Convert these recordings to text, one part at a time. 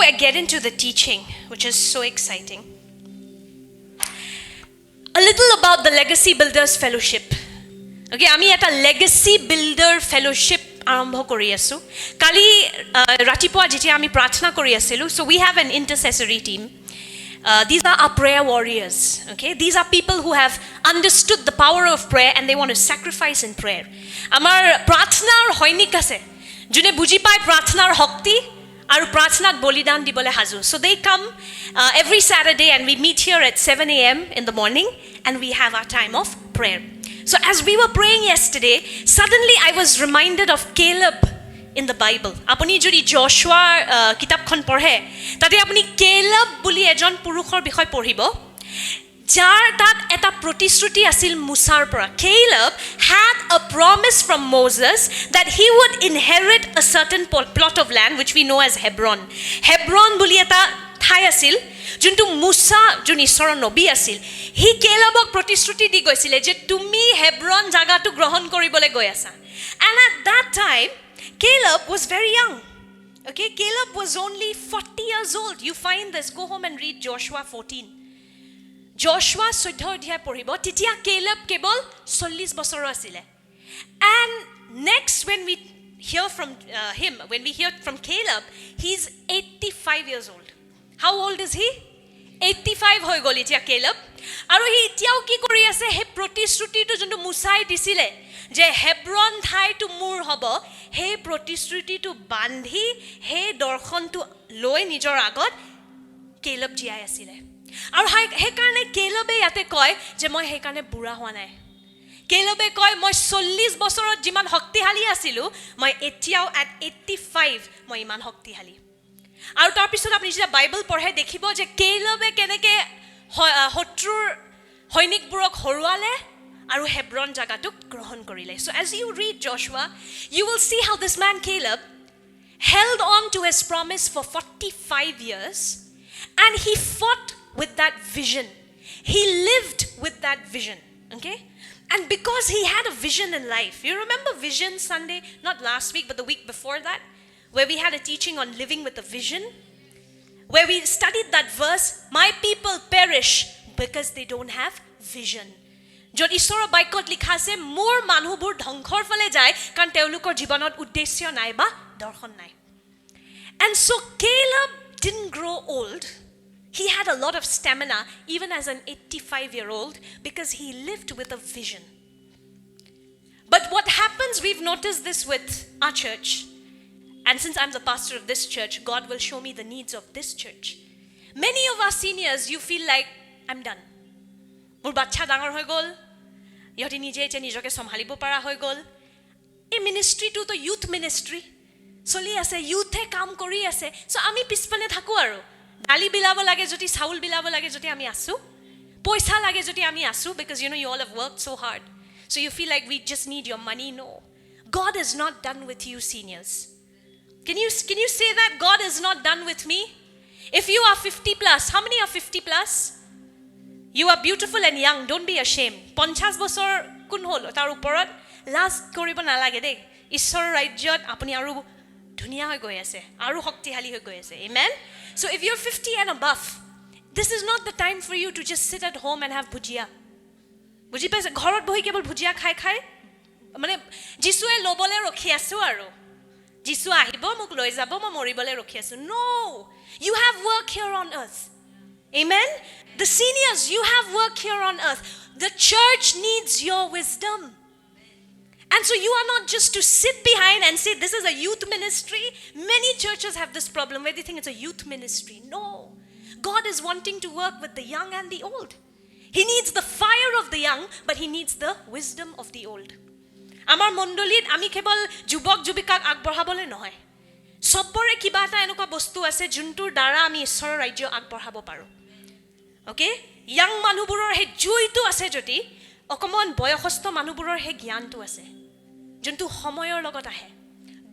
I get into the teaching, which is so exciting, a little about the Legacy Builders Fellowship. Okay, আমি এটা Legacy Builder Fellowship আৰম্ভ কৰি আছো। কালি ৰাতিপুৱা যেতিয়া আমি প্ৰাৰ্থনা কৰি আছিলো, so we have an intercessory team. These are our prayer warriors. Okay, these are people who have understood the power of prayer and they want to sacrifice in prayer. আমাৰ প্ৰাৰ্থনাৰ হৈনিক আছে, যোনে বুজি পায় প্ৰাৰ্থনাৰ শক্তি আৰু প্ৰাৰ্থনাক বলিদান দিবলৈ হাজু. So they come every Saturday and we meet here at 7 a.m. in the morning and we have our time of prayer. So as we were praying yesterday, suddenly I was reminded of Caleb in the Bible. Apuni jodi Joshua kitabkhon porhe, tate apuni Caleb buli ejon purukhor bikhoy porhibo, jar tat eta protisruti asil Musar pora. Caleb had a promise from Moses that he would inherit a certain plot of land which we know as Hebron. Hebron buli eta ঠাই আছিল যোনটো মুসা যোন ঈশ্বৰৰ নবী আছিল, হি কেলেবক প্ৰতিশ্ৰুতি দি গৈছিলে যে তুমি হেব্ৰন জাগাটো গ্ৰহণ কৰিবলৈ গৈ আছা. And at that time Caleb was very young. Okay, Caleb was only 40 years old. You find this, go home and read Joshua 14. Joshua 14 অধ্যায় পঢ়িব, তেতিয়া Caleb কেৱল 40 বছৰৰ আছিলে. And next when we hear from him, when we hear from Caleb, he's 85 years old. How old is he? 85 হৈ গ'ল এতিয়া Caleb. আৰু হি এতিয়াও কি কৰি আছে, হে প্ৰতিশ্ৰুতিটো যোনটো মুসাই দিছিলে যে হেব্ৰন ঠাইটো মোৰ হ'ব, সেই প্ৰতিশ্ৰুতিটো বান্ধি সেই দৰ্শনটো লৈ নিজৰ আগত Caleb জীয়াই আছিলে. আৰু সেইকাৰণে Calebে ইয়াতে কয় যে মই সেইকাৰণে বুঢ়া হোৱা নাই. Calebে কয় মই 40 বছৰত যিমান শক্তিশালী আছিলো, মই এতিয়াও at 85 মই ইমান শক্তিশালী. আৰু তাৰ পিছত আপুনি যেতিয়া বাইবেল পঢ়ে দেখিব যে Calebে কেনেকৈ শত্ৰুৰ সৈনিকবোৰক হৰুৱালে আৰু হেব্ৰন জাগাটোক গ্ৰহণ কৰিলে. So as you read Joshua, you will see how this man Caleb held on to his promise for 45 years and he fought with that vision. He lived with that vision. Okay? And because he had a vision in life, you remember Vision Sunday, not last week but the week before that, where we had a teaching on living with a vision, where we studied that verse, my people perish because they don't have vision. য'ত ঈশ্বৰৰ বাক্যত লিখা আছে মোৰ মানুহবোৰ ধ্বংসৰ ফালে যায় কাৰণ তেওঁলোকৰ জীৱনত উদ্দেশ্য নাই বা দৰ্শন নাই. And so Caleb didn't grow old. He had a lot of stamina even as an 85-year-old because he lived with a vision. But what happens, we've noticed this with our church, and since I'm the pastor of this church, God will show me the needs of this church. Many of our seniors, you feel like, I'm done. Mur bachcha dangar hoy gol, yoti nije che nijoke samhalibo para hoy gol. Ei ministry to to youth ministry soli ase, youth e kaam kori ase, so ami pispane thaku aru dali bilabo lage joti saul bilabo lage joti ami asu, poisa lage joti ami asu, because you know you all have worked so hard, so you feel like we just need your money. No, God is not done with you seniors. Can you say that God is not done with me? If you are 50 plus, how many are 50 plus? You are beautiful and young, don't be ashamed. 50 বছৰ কোন হল তাৰ ওপৰত লাজ কৰিব নালাগে দেই. ঈশ্বৰৰ ৰাজ্যত আপুনি আৰু ধুনীয়া হৈ গৈ আছে, আৰু শক্তিশালী হৈ গৈ আছে. Amen. So if you're 50 and above, this is not the time for you to just sit at home and have bhujia. বুজি পাইছে? ঘৰত বহি কেৱল ভুজিয়া খাই খাই মানে যিশুৱে লবলে ৰখি আছো আৰু যিশু আহিব মোক লৈ যাব মই মৰিবলৈ ৰখি আছো. No, you have work here on earth. Amen. The seniors, you have work here on earth. The church needs your wisdom. And so you are not just to sit behind and say this is a youth ministry. Many churches have this problem where they think it's a youth ministry. No, God is wanting to work with the young and the old. He needs the fire of the young, but he needs the wisdom of the old. আমাৰ মণ্ডলীত আমি কেৱল যুৱক যুৱিকাক আগবঢ়াবলৈ নহয়, সবৰে কিবা এটা এনেকুৱা বস্তু আছে যোনটোৰ দ্বাৰা আমি ঈশ্বৰৰ ৰাজ্য আগবঢ়াব পাৰোঁ. অ'কে, ইয়াং মানুহবোৰৰ সেই জুইটো আছে, যদি অকণমান বয়সস্থ মানুহবোৰৰ সেই জ্ঞানটো আছে যোনটো সময়ৰ লগত আহে,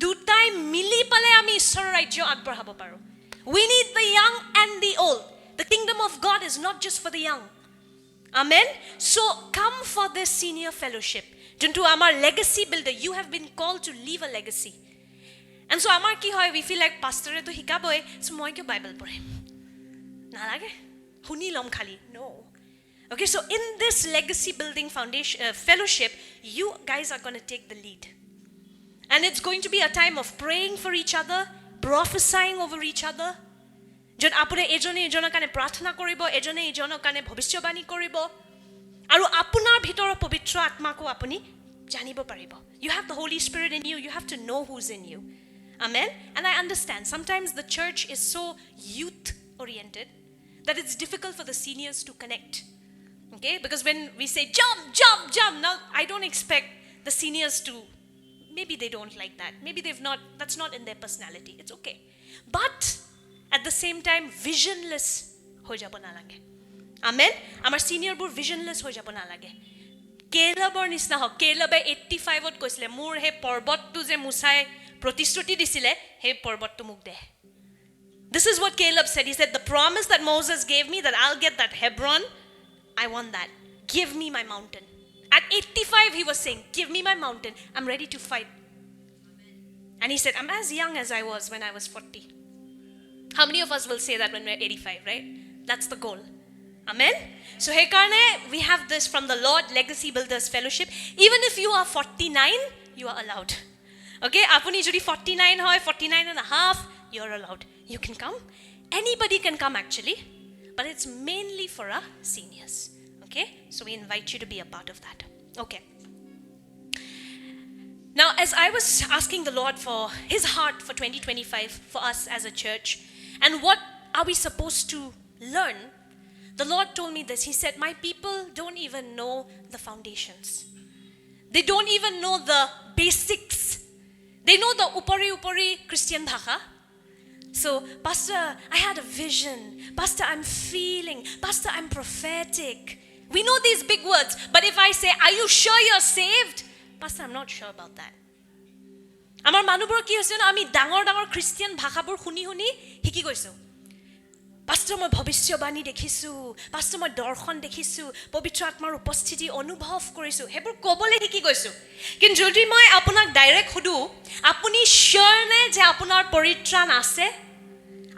দুটাই মিলি পালে আমি ঈশ্বৰৰ ৰাজ্য আগবঢ়াব পাৰোঁ. We need the young and the old. The kingdom of God is not just for the young. Amen. So come for this senior fellowship. Juntu amar legacy builder, you have been called to leave a legacy. And so আমাৰ কি হয়, we feel like pastor to শিকাবই, so মই কিয় Bible পঢ়িম? নালাগে, শুনি লম খালি. No. Okay, so in this legacy building foundation fellowship, you guys are going to take the lead. And it's going to be a time of praying for each other, prophesying over each other. য'ত আপুনি এজনে এজনৰ কাৰণে প্ৰাৰ্থনা কৰিব, এজনে এজনৰ কাৰণে ভৱিষ্যবাণী কৰিব, আৰু আপোনাৰ ভিতৰৰ পবিত্ৰ আত্মাকো আপুনি জানিব পাৰিব. You have the Holy Spirit in you. You have to know who's in you. Amen? And I understand. Sometimes the church is so youth-oriented that it's difficult for the seniors to connect. Okay? Because when we say, jump, jump, jump, now I don't expect the seniors to, maybe they don't like that. Maybe that's not in their personality. It's okay. But at the same time, visionless ho jabo na lage. Amen? Amar senior bur visionless ho jabo na lage. Calebor nisna ho. Caleb 85 ot koisile, mur he porbot tu je musai protistruti disile, he porbot tu muk de. This is what Caleb said. He said, the promise that Moses gave me that I'll get that Hebron, I want that. Give me my mountain. At 85, he was saying, give me my mountain. I'm ready to fight. And he said, I'm as young as I was when I was 40. How many of us will say that when we're 85, right? That's the goal. Amen? So, hekarne, we have this from the Lord Legacy Builders Fellowship. Even if you are 49, you are allowed. Okay? Apuni jodi 49 hoy, 49 and a half, you're allowed. You can come. Anybody can come actually. But it's mainly for our seniors. Okay? So, we invite you to be a part of that. Okay. Now, as I was asking the Lord for His heart for 2025 for us as a church, and what are we supposed to learn, the Lord told me this. He said, my people don't even know the foundations. They don't even know the basics. They know the upari Christian bhaka. So, Pastor, I had a vision. Pastor, I'm feeling. Pastor, I'm prophetic. We know these big words. But if I say, are you sure you're saved? Pastor, I'm not sure about that. Amar manubor ki hoise na ami dangor Christian bhakabur huni hiki goisu. Pastor, মই ভৱিষ্যবাণী দেখিছো, pastor মই দৰ্শন দেখিছো, পবিত্ৰ আত্মাৰ উপস্থিতি অনুভৱ কৰিছো, হেবোৰ কবলে শিকি গৈছো। কিন্তু যদি মই আপোনাক ডাইৰেক্ট খুদু, আপুনি sure নে যে আপোনাৰ পৰিত্ৰাণ আছে?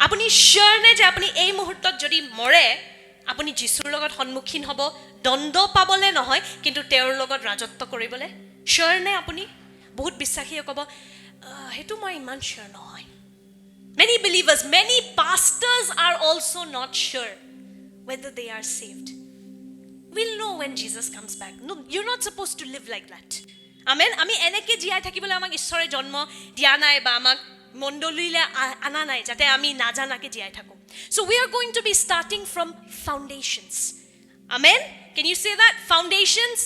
আপুনি sure নে যে আপুনি এই মুহূৰ্তত যদি মৰে, আপুনি যিশুৰ লগত সন্মুখীন হ'ব, দণ্ড পাবলে নহয়, কিন্তু তেওঁৰ লগত ৰাজত্ব কৰিবলে? Sure নে আপুনি? বহুত বিশ্বাসীয়ে ক'ব, হেতু মই ইমান sure নহয়। Many believers, many pastors are also not sure whether they are saved. We'll know when Jesus comes back. No, you're not supposed to live like that. Amen? Ami eneke jiyai thakibole amak ishore jonmo dia nai ba amak mondolile ana nai jate ami najanake jiyai thaku. So we are going to be starting from foundations. Amen? Can you say that? Foundations?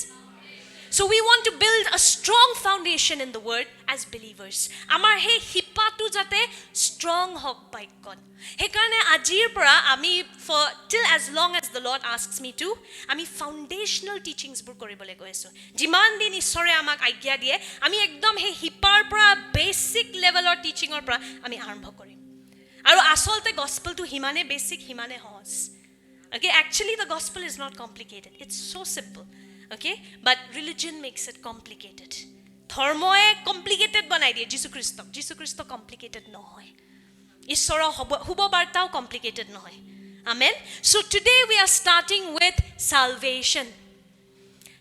So we want to build a strong foundation in the word as believers. Amar he hipatu jate strong hok baikon. Hekarne ajir pora ami for till as long as the Lord asks me to, ami foundational teachings bur koribole goisu. Jiman din isore amak agya die, ami ekdom he hipar pora basic level or teaching or pora ami arambho korim. Aru asolte gospel to himane basic himane hos. Okay, actually the gospel is not complicated. It's so simple. Okay, but religion makes it complicated. Dharmoe complicated banai diye Jisu Christo complicated nohoy. Ishora hubo bartao complicated nohoy. Amen. So today we are starting with salvation.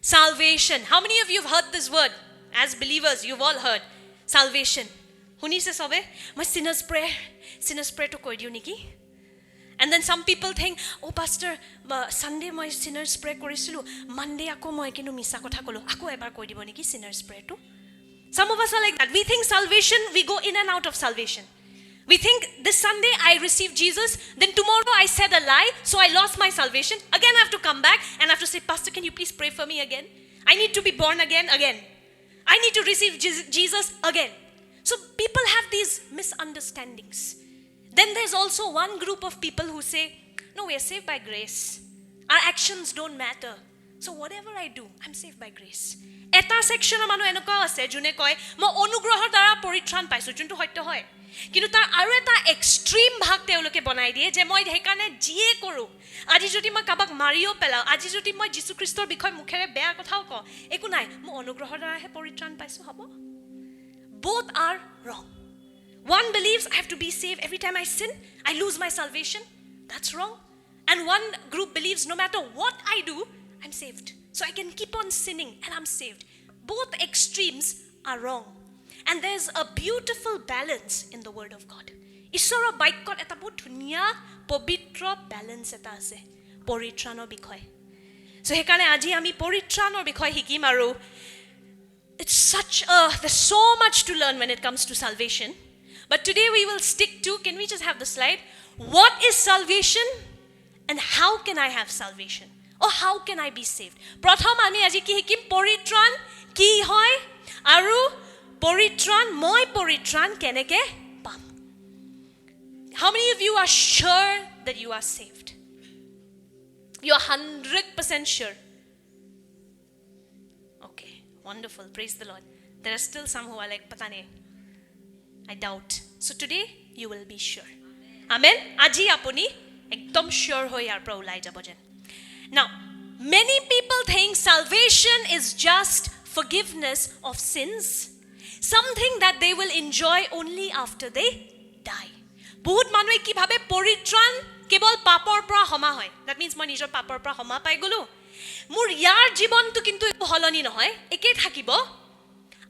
Salvation. How many of you have heard this word? As believers, you've all heard salvation. Huni se sobe my sinner's prayer to koi diu niki. And then some people think, oh pastor, Sunday my sinner's prayer korisilu, Monday ako moi kinu misa kotha kolo, ako ebar koi dibo niki sinner's prayer to. Some of us are like that. We think salvation, we go in and out of salvation. We think this Sunday I received Jesus, then tomorrow I said a lie, so I lost my salvation. Again I have to come back and I have to say, Pastor, can you please pray for me again? I need to be born again. I need to receive Jesus again. So people have these misunderstandings. Then there's also one group of people who say, no, we are saved by grace. Our actions don't matter. So whatever I do, I'm saved by grace. Eta section manu enuka ase june koy mo onugrohor dara poritran paisu juntu hoyto hoy. Kintu tar aru eta extreme bhag teoloke banai die je moi hekane jiye koru. Aji jodi moi kabak mario pela, aji jodi moi Jisu Christor bikhoy mukhere beya kothao ko. Eku nai mo onugrohor dara he poritran paisu hobo. Both are wrong. One believes I have to be saved. Every time I sin, I lose my salvation. That's wrong. And one group believes no matter what I do, I'm saved. So I can keep on sinning and I'm saved. Both extremes are wrong. And there's a beautiful balance in the word of God. ঈশ্বৰৰ বাক্যত এটা বহুত ধুনীয়া পবিত্ৰ balance এটা আছে পৰিত্ৰাণৰ বিষয়. So সেইকাৰণে আজি আমি পৰিত্ৰাণৰ বিষয় শিকিম আৰু there's so much to learn when it comes to salvation. But today we will stick to, can we just have the slide? What is salvation and how can I have salvation? Or how can I be saved? প্ৰথম আমি আজি কি শিকিম পৰিত্ৰাণ কি হয় আৰু পৰিত্ৰাণ মই পৰিত্ৰাণ কেনেকৈ পাম. How many of you are sure that you are saved? You are 100% sure. Okay, wonderful. Praise the Lord. There are still some who are like, pata nahi, I doubt. So today you will be sure. Amen. Aji apuni ekdom sure hoy yar pra ulai jabo jen. Now, many people think salvation is just forgiveness of sins, something that they will enjoy only after they die. বহুত মানুহে কি ভাবে পৰিত্ৰাণ কেৱল পাপৰ পৰা ক্ষমা হয়. That means মই নিজৰ পাপৰ পৰা ক্ষমা পাই গলো, মোৰ ইয়াৰ জীৱনটো কিন্তু হলনি নহয়, একে থাকিব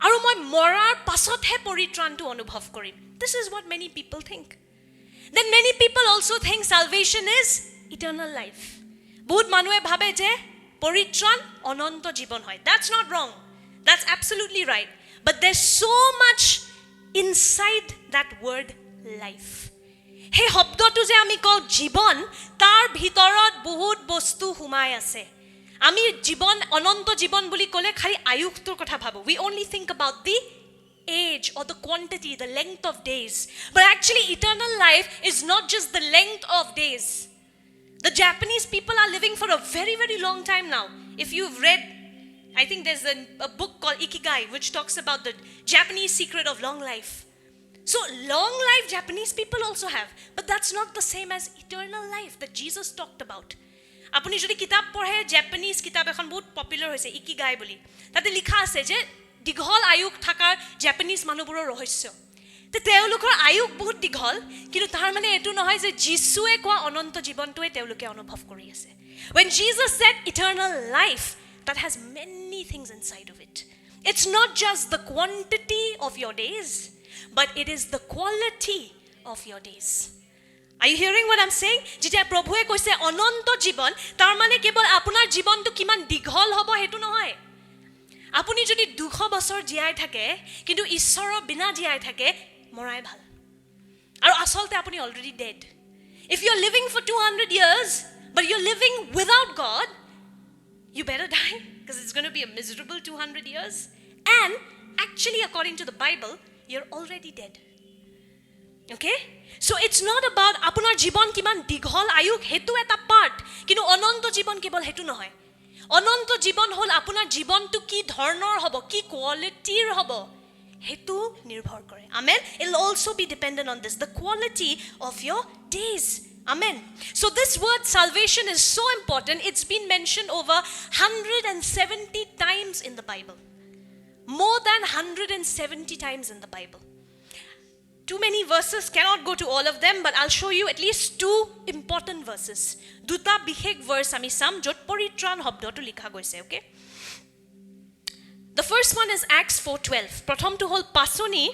আৰু মই মৰাৰ পাছতহে পৰিত্ৰাণটো অনুভৱ কৰিম. This is what many people think. Then many people also think salvation is eternal life. বহুত মানুহে ভাবে যে পৰিত্ৰাণ অনন্ত জীৱন হয়. That's not wrong. That's absolutely right. But there's so much inside that word life. Hey শব্দটো যে আমি কওঁ জীৱন, তাৰ ভিতৰত বহুত বস্তু সোমাই আছে. আমি জীৱন অনন্ত জীৱন বুলি ক'লে খালি আয়ুসটোৰ কথা ভাবো. We only think about the age or the quantity, the length of days. But actually eternal life is not just the length of days. The Japanese people are living for a very, very long time now. If you've read, I think there's a book called Ikigai, which talks about the Japanese secret of long life. So long life Japanese people also have. But that's not the same as eternal life that Jesus talked about. Apuni jodi kitab porhe, Japanese kitab ekhon bahut popular hoise, Ikigai boli. Tate likha ase je dighol ayuk thakar Japanese manuboror rohosyo. তেওঁলোকৰ আয়ুস বহুত দীঘল, কিন্তু তাৰ মানে এটো নহয় যে যিশুৱে কোৱা অনন্ত জীৱনটোৱে তেওঁলোকে অনুভৱ কৰি আছে. When Jesus said eternal life, that has many things inside of it. It's not just the quantity of your days, but it is the quality of your days. Are you hearing what I'm saying? যেতিয়া প্ৰভুৱে কৈছে অনন্ত জীৱন, তাৰ মানে কেৱল আপোনাৰ জীৱনটো কিমান দীঘল হ'ব হেতু নহয়. আপুনি যদি 200 বছৰ জীয়াই থাকে কিন্তু ঈশ্বৰৰ বিনা জীয়াই থাকে, মৰাই ভাল. আৰু আচলতে আপুনি already dead. If you're living for 200 years but you're living without God, you better die, because it's going to be a miserable 200 years. And actually according to the Bible, you're already dead. Okay? So it's not about আপোনাৰ জীৱন কিমান দীঘল আয়ুস, হেতু এটা part, কিন্তু অনন্ত জীৱন কেৱল হেতু নহয়. অনন্ত জীৱন হল আপোনাৰ জীৱনটো কি ধৰণৰ হ'ব, কি কোৱালিটিৰ হ'ব, হেতু নিৰ্ভৰ কৰে. Amen. It'll also be dependent on this, the quality of your days. Amen. So this word salvation is so important. It's been mentioned over 170 times in the Bible. More than 170 times in the Bible. Too many verses, cannot go to all of them, but I'll show you at least 2 important verses. Duta bishek verse ami sam jot poritran hobdotu likha goise, okay? The first one is Acts 4:12. Prothom to hol pasoni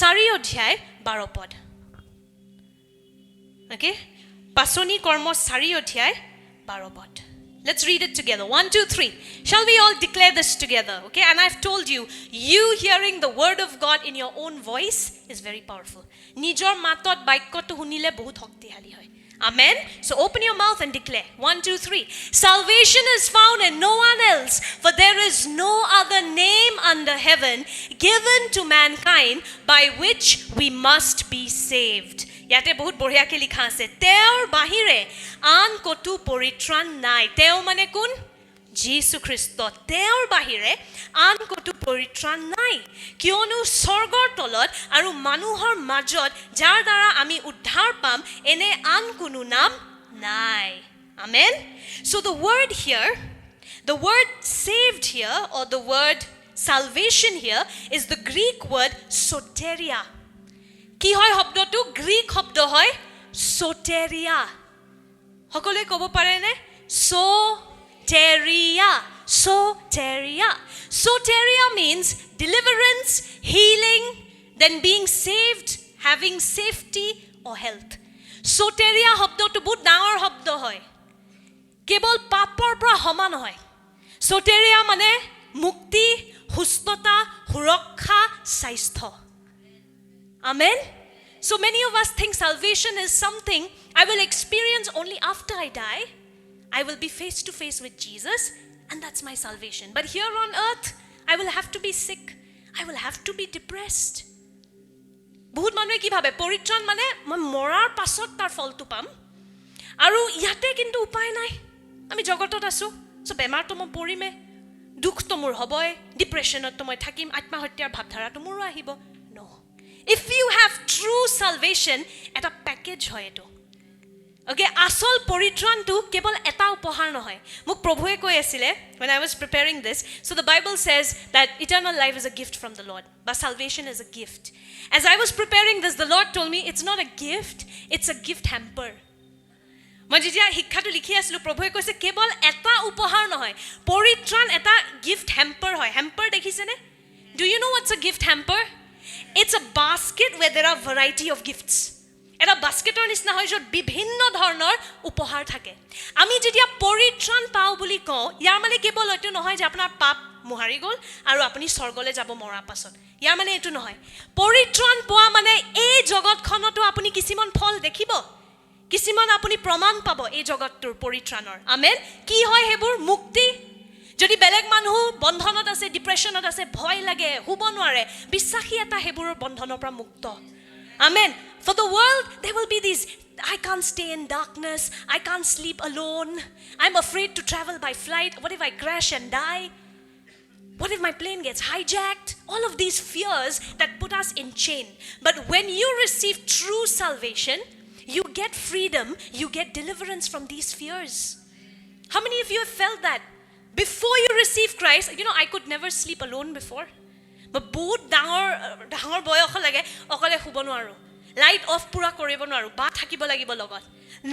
4 অধ্যায় 12 পদ. Okay? Pasoni kormo 4 অধ্যায় 12 পদ. Let's read it together. 1, 2, 3. Shall we all declare this together? Okay? And I've told you, you hearing the word of God in your own voice is very powerful. Nijor matot baikkotu hunile bahut shaktiশালী hoy. Amen. So open your mouth and declare. 1, 2, 3. Salvation is found in no one else, for there is no other name under heaven given to mankind by which we must be saved. ইয়াতে বহুত বঢ়িয়াকে লিখা আছে, তেওঁৰ বাহিৰে আন কতো পৰিত্ৰাণ নাই. তেওঁ মানে কোন? যীশু খ্ৰীষ্ট. তেওঁৰ বাহিৰে আন কতো পৰিত্ৰাণ নাই, কিয়নো স্বৰ্গৰ তলত আৰু মানুহৰ মাজত যাৰ দ্বাৰা আমি উদ্ধাৰ পাম এনে আন কোনো নাম নাই. Amen. So the word here, the word saved here, or the word salvation here, is the Greek word soteria. কি হয় শব্দটো গ্ৰীক শব্দ হয় সোটেৰিয়া সকলোৱে ক'ব পাৰেনে সোটেৰিয়া soteria soteria means deliverance healing then being saved having safety or health soteria শব্দটো বহুত ডাঙৰ শব্দ হয় কেৱল পাপৰ পৰা সমান হয় soteria মানে মুক্তি সুস্থতা সুৰক্ষা স্বাস্থ্য amen so many of us think salvation is something I will experience only after I die I will be face to face with Jesus and that's my salvation but here on earth I will have to be sick I will have to be depressed বহুত মানুহে কি ভাবে পৰিত্ৰাণ মানে মই মৰাৰ পাছত তাৰ ফলটো পাম আৰু ইয়াতে কিন্তু উপায় নাই আমি জগতত আছো সো বেমাৰটো মই পৰিমে দুখটো মোৰ হবই ডিপ্ৰেছনত মই থাকিম আত্মহত্যাৰ ভাৱধাৰাটো মোৰ আহিব নো if you have true salvation এটা প্যাকেজ হয় এটো Okay, asol poritrantu kebol eta upahar nohoy. Muk prabhuye koi asile when I was preparing this. So the Bible says that eternal life is a gift from the Lord. But salvation is a gift. As I was preparing this, the Lord told me it's not a gift, it's a gift hamper. Moi jitia hikkha tu likhi aslu prabhuye koise kebol eta upahar nohoy. Poritran eta gift hamper hoy. Hamper dekhise ne? Do you know what's a gift hamper? It's a basket where there are variety of gifts. এটা বাস্কেটৰ নিচিনা হয় য'ত বিভিন্ন ধৰণৰ উপহাৰ থাকে আমি যেতিয়া পৰিত্ৰাণ পাও বুলি কওঁ ইয়াৰ মানে কেৱল এটো নহয় যে আপোনাৰ পাপ মুহাৰি গল আৰু আপুনি স্বৰ্গলৈ যাব মৰাৰ পাছত ইয়াৰ মানে এটো নহয় পৰিত্ৰাণ পোৱা মানে এই জগতখনতো আপুনি কিছুমান ফল দেখিব কিছুমান আপুনি প্ৰমাণ পাব এই জগতটোৰ পৰিত্ৰাণৰ আমেন কি হয় হেবোৰ মুক্তি যদি বেলেগ মানুহ বন্ধনত আছে ডিপ্ৰেছনত আছে ভয় লাগে হুব নোৱাৰে বিশ্বাসী এটা হেবোৰৰ বন্ধনৰ পৰা মুক্ত amen for the world there will be these I can't stay in darkness I can't sleep alone I'm afraid to travel by flight what if I crash and die what if my plane gets hijacked all of these fears that put us in chain but when you receive true salvation you get freedom you get deliverance from these fears how many of you have felt that before you receive Christ you know I could never sleep alone before but বহুত ডাঙৰ বয়স লাগে অকলে শুব নোৱাৰো light off পুৰা কৰিব নোৱাৰো বা থাকিব লাগিব লগত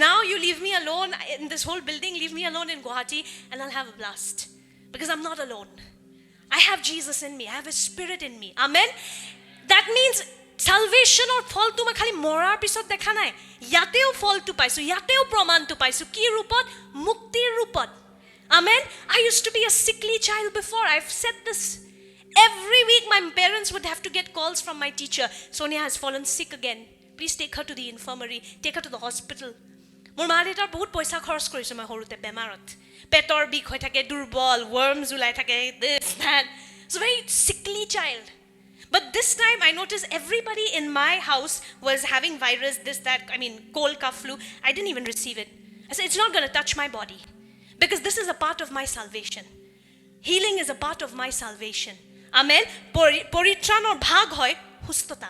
now you leave me alone in this whole building leave me alone in Guwahati and I'll have a blast because I'm not alone I have Jesus in me I have his spirit in me amen that means salvation or ফলটো মই খালি মৰাৰ পিছত দেখা নাই ইয়াতেও ফলটো পাইছো ইয়াতেও প্ৰমাণটো পাইছো কি ৰূপত মুক্তিৰ ৰূপত amen I used to be a sickly child before I've said this Every week my parents would have to get calls from my teacher. Sonia has fallen sick again. Please take her to the infirmary. Take her to the hospital. Mor ma detar bahut paisa kharch korisu moi horute bemarot. Petor bik hoi thake durbol, worms ulai thake this that. So very sickly child. But this time I noticed everybody in my house was having virus this that cold cough flu. I didn't even receive it. I said it's not going to touch my body because this is a part of my salvation. Healing is a part of my salvation. Amen. Poritranor bhag hoy hustota.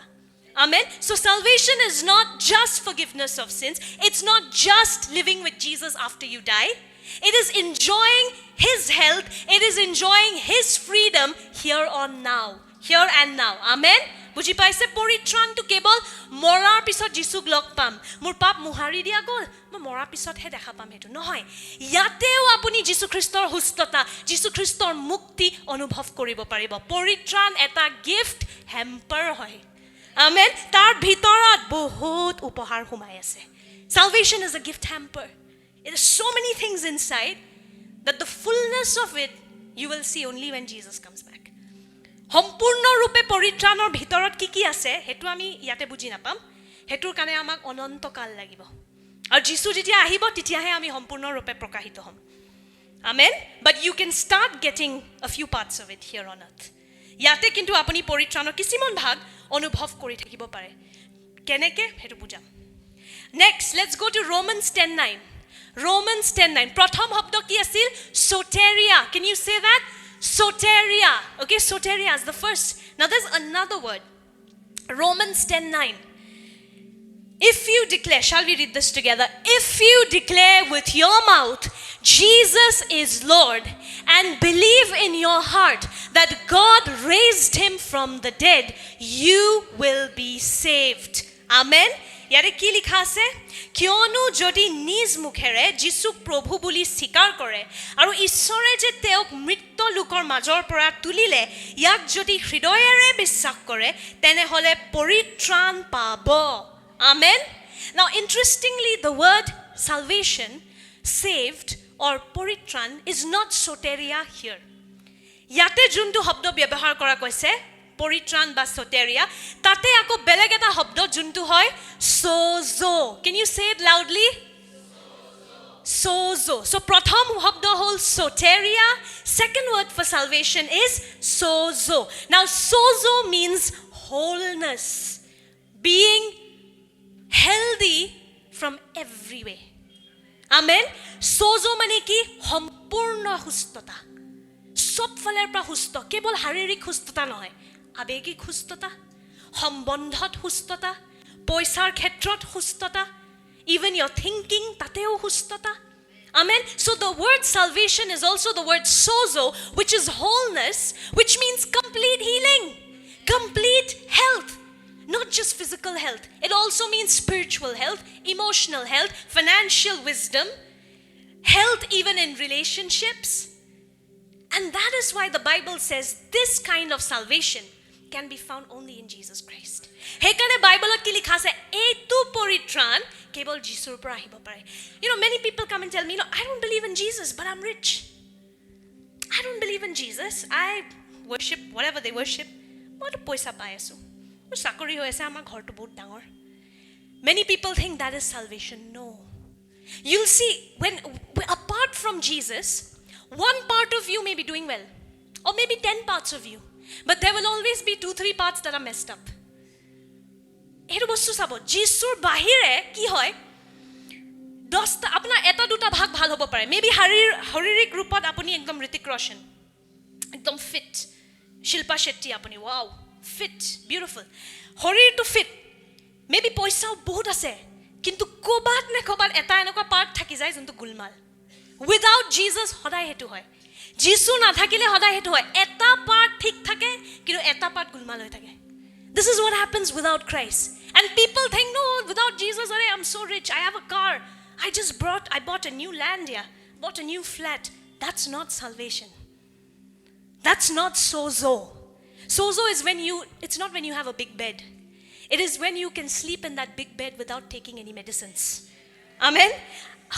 Amen. So salvation is not just forgiveness of sins. It's not just living with Jesus after you die. It is enjoying his health. It is enjoying his freedom here on now. Here and now. Amen. বুজি পাইছে পৰিত্ৰাণটো কেৱল মৰাৰ পিছত যিশুক log পাম মোৰ পাপ মুহাৰি দিয়া গল মই মৰাৰ পিছতহে দেখা পাম হেতু নহয় ইয়াতেও আপুনি যিশু খ্ৰীষ্টৰ সুস্থতা যিশু খ্ৰীষ্টৰ মুক্তি অনুভৱ কৰিব পাৰিব পৰিত্ৰাণ এটা গিফট হেম্পাৰ হয় আমেন তাৰ ভিতৰত বহুত উপহাৰ সোমাই আছে salvation is a gift hamper it is so many things inside that the fullness of it you will see only when Jesus comes back সম্পূৰ্ণ ৰূপে পৰিত্ৰাণৰ ভিতৰত কি আছে হেতু আমি ইয়াতে বুজি নাপাম হেতুৰ কাৰণে আমাক অনন্ত কাল লাগিব আৰু যিশু যেতিয়া আহিব তেতিয়াহে আমি সম্পূৰ্ণ ৰূপে প্ৰকাশিত হ'ম amen but you can start getting a few parts of it here on earth ইয়াতে কিন্তু আপুনি পৰিত্ৰাণৰ কিছুমান ভাগ অনুভৱ কৰি থাকিব পাৰে কেনেকে হেতু বুজাম next let's go to Romans 10:9 প্ৰথম শব্দ কি আছিল soteria can you say that soteria okay soteria is the first now there's another word Romans 10:9 if you declare shall we read this together if you declare with your mouth Jesus is Lord and believe in your heart that God raised him from the dead you will be saved amen ইয়াতে কি লিখা আছে কিয়নো যদি নিজ মুখেৰে যীশুক প্ৰভু বুলি স্বীকাৰ কৰে আৰু ঈশ্বৰে যে তেওঁক মৃত লোকৰ মাজৰ পৰা তুলিলে ইয়াক যদি হৃদয়েৰে বিশ্বাস কৰে তেনেহলে পৰিত্ৰাণ পাব amen now interestingly the word salvation saved or পৰিত্ৰাণ is not soteria here ইয়াতে যোনটো শব্দ ব্যৱহাৰ কৰা কৈছে পৰিত্ৰাণ বা soteria তাতে আকৌ বেলেগ এটা শব্দ যোনটো হয় sozo can you say it loudly sozo so প্ৰথম শব্দ হ'ল soteria second word for salvation is sozo now sozo means wholeness being healthy from every way amen sozo মানে কি সম্পূৰ্ণ সুস্থতা সব ফালৰ পৰা সুস্থ কেৱল শাৰীৰিক সুস্থতা নহয় আবেগিক সুস্থতা সম্বন্ধত সুস্থতা পইচাৰ ক্ষেত্ৰত সুস্থতা even your thinking তাতেও সুস্থতা amen so the word salvation is also the word sozo which is wholeness which means complete healing complete health not just physical health it also means spiritual health emotional health financial wisdom health even in relationships and that is why the bible says this kind of salvation can be found only in Jesus Christ হেকানে বাইবেলত কি লিখা আছে এইটো পৰিত্ৰাণ কেৱল যীশুৰ পৰা আহিব পাৰে you know many people come and tell me you know I don't believe in Jesus but I'm rich I don't believe in Jesus I worship whatever they worship মই তো পইচা পাই আছো মোৰ চাকৰি হৈ আছে আমাৰ ঘৰটো বহুত ডাঙৰ many people think that is salvation no you'll see when apart from Jesus one part of you may be doing well or maybe 10 parts of you but there will always be 2-3 parts that are messed up এটো বস্তু চাব যিশুৰ বাহিৰে কি হয় 10টা আপোনাৰ এটা দুটা ভাগ ভাল হ'ব পাৰে মেবি শাৰীৰিক ৰূপত আপুনি একদম ঋতিক ৰোশন একদম ফিট শিল্পা শেট্টি আপুনি ওয়াও ফিট বিউটিফুল শৰীৰটো ফিট মেবি পইচাও বহুত আছে কিন্তু কোবাত নে কোবাত এটা এনেকুৱা পাৰ্ট থাকি যায় যোনটো গুলমাল উইদাউট জিজাস সদায় হেতু হয় যিশু না থাকিলে সদায় হেতু হয় এটা পাৰ্ট ঠিক থাকে কিন্তু এটা পাৰ্ট গুলমাল হৈ থাকে this is what happens without Christ and people think no without Jesus I'm so rich I have a car I bought a new land here bought a new flat that's not salvation that's not sozo sozo is when it's not when you have a big bed it is when you can sleep in that big bed without taking any medicines amen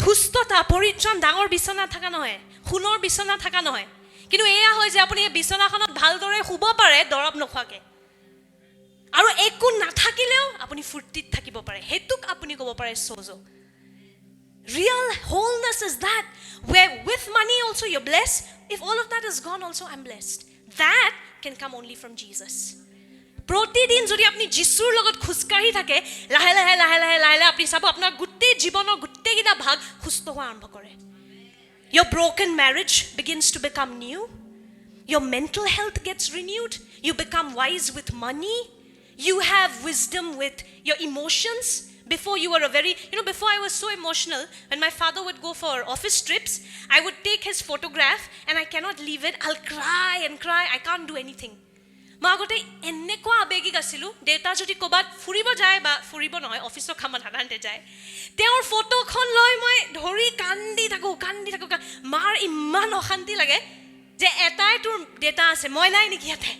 সুস্থতা পৰিত্ৰাণ ডাঙৰ বিছনা থাকা নহয় খুনৰ বিছনা থাকা নহয় কিন্তু এয়া হয় যে আপুনি এই বিছনাখনত ভালদৰে শুব পাৰে দৰব নখোৱাকে আৰু একো নাথাকিলেও আপুনি ফুৰ্তিত থাকিব পাৰে হেতুক আপুনি ক'ব পাৰে sozo real wholeness is that where with money also you're blessed if all of that is gone also I'm blessed that can come only from Jesus প্ৰতিদিন যদি আপুনি যিশুৰ লগত খুজকাঢ়ি থাকে লাহে লাহে লাহে লাহে লাহে আপুনি চাব আপোনাৰ গুটেই জীৱনৰ গুটেইটা ভাগ সুস্থ হোৱা আৰম্ভ কৰে your broken marriage begins to become new your mental health gets renewed you become wise with money you have wisdom with your emotions before you were a very before I was so emotional when my father would go for office trips I would take his photograph and I cannot leave it I'll cry and cry I can't do anything মাগতে এনেকুৱা আবেগিক আছিলো data যদি কোবাত ফুৰিব যায় বা ফুৰিব নহয় অফিসৰ কামত হাঁতে যায় তেওঁৰ ফটোখন লৈ মই ধৰি কান্দি থাকো মাৰ ইমান অশান্তি লাগে যে এটাই তোৰ ডেটা আছে মই নাই নেকি ইয়াতে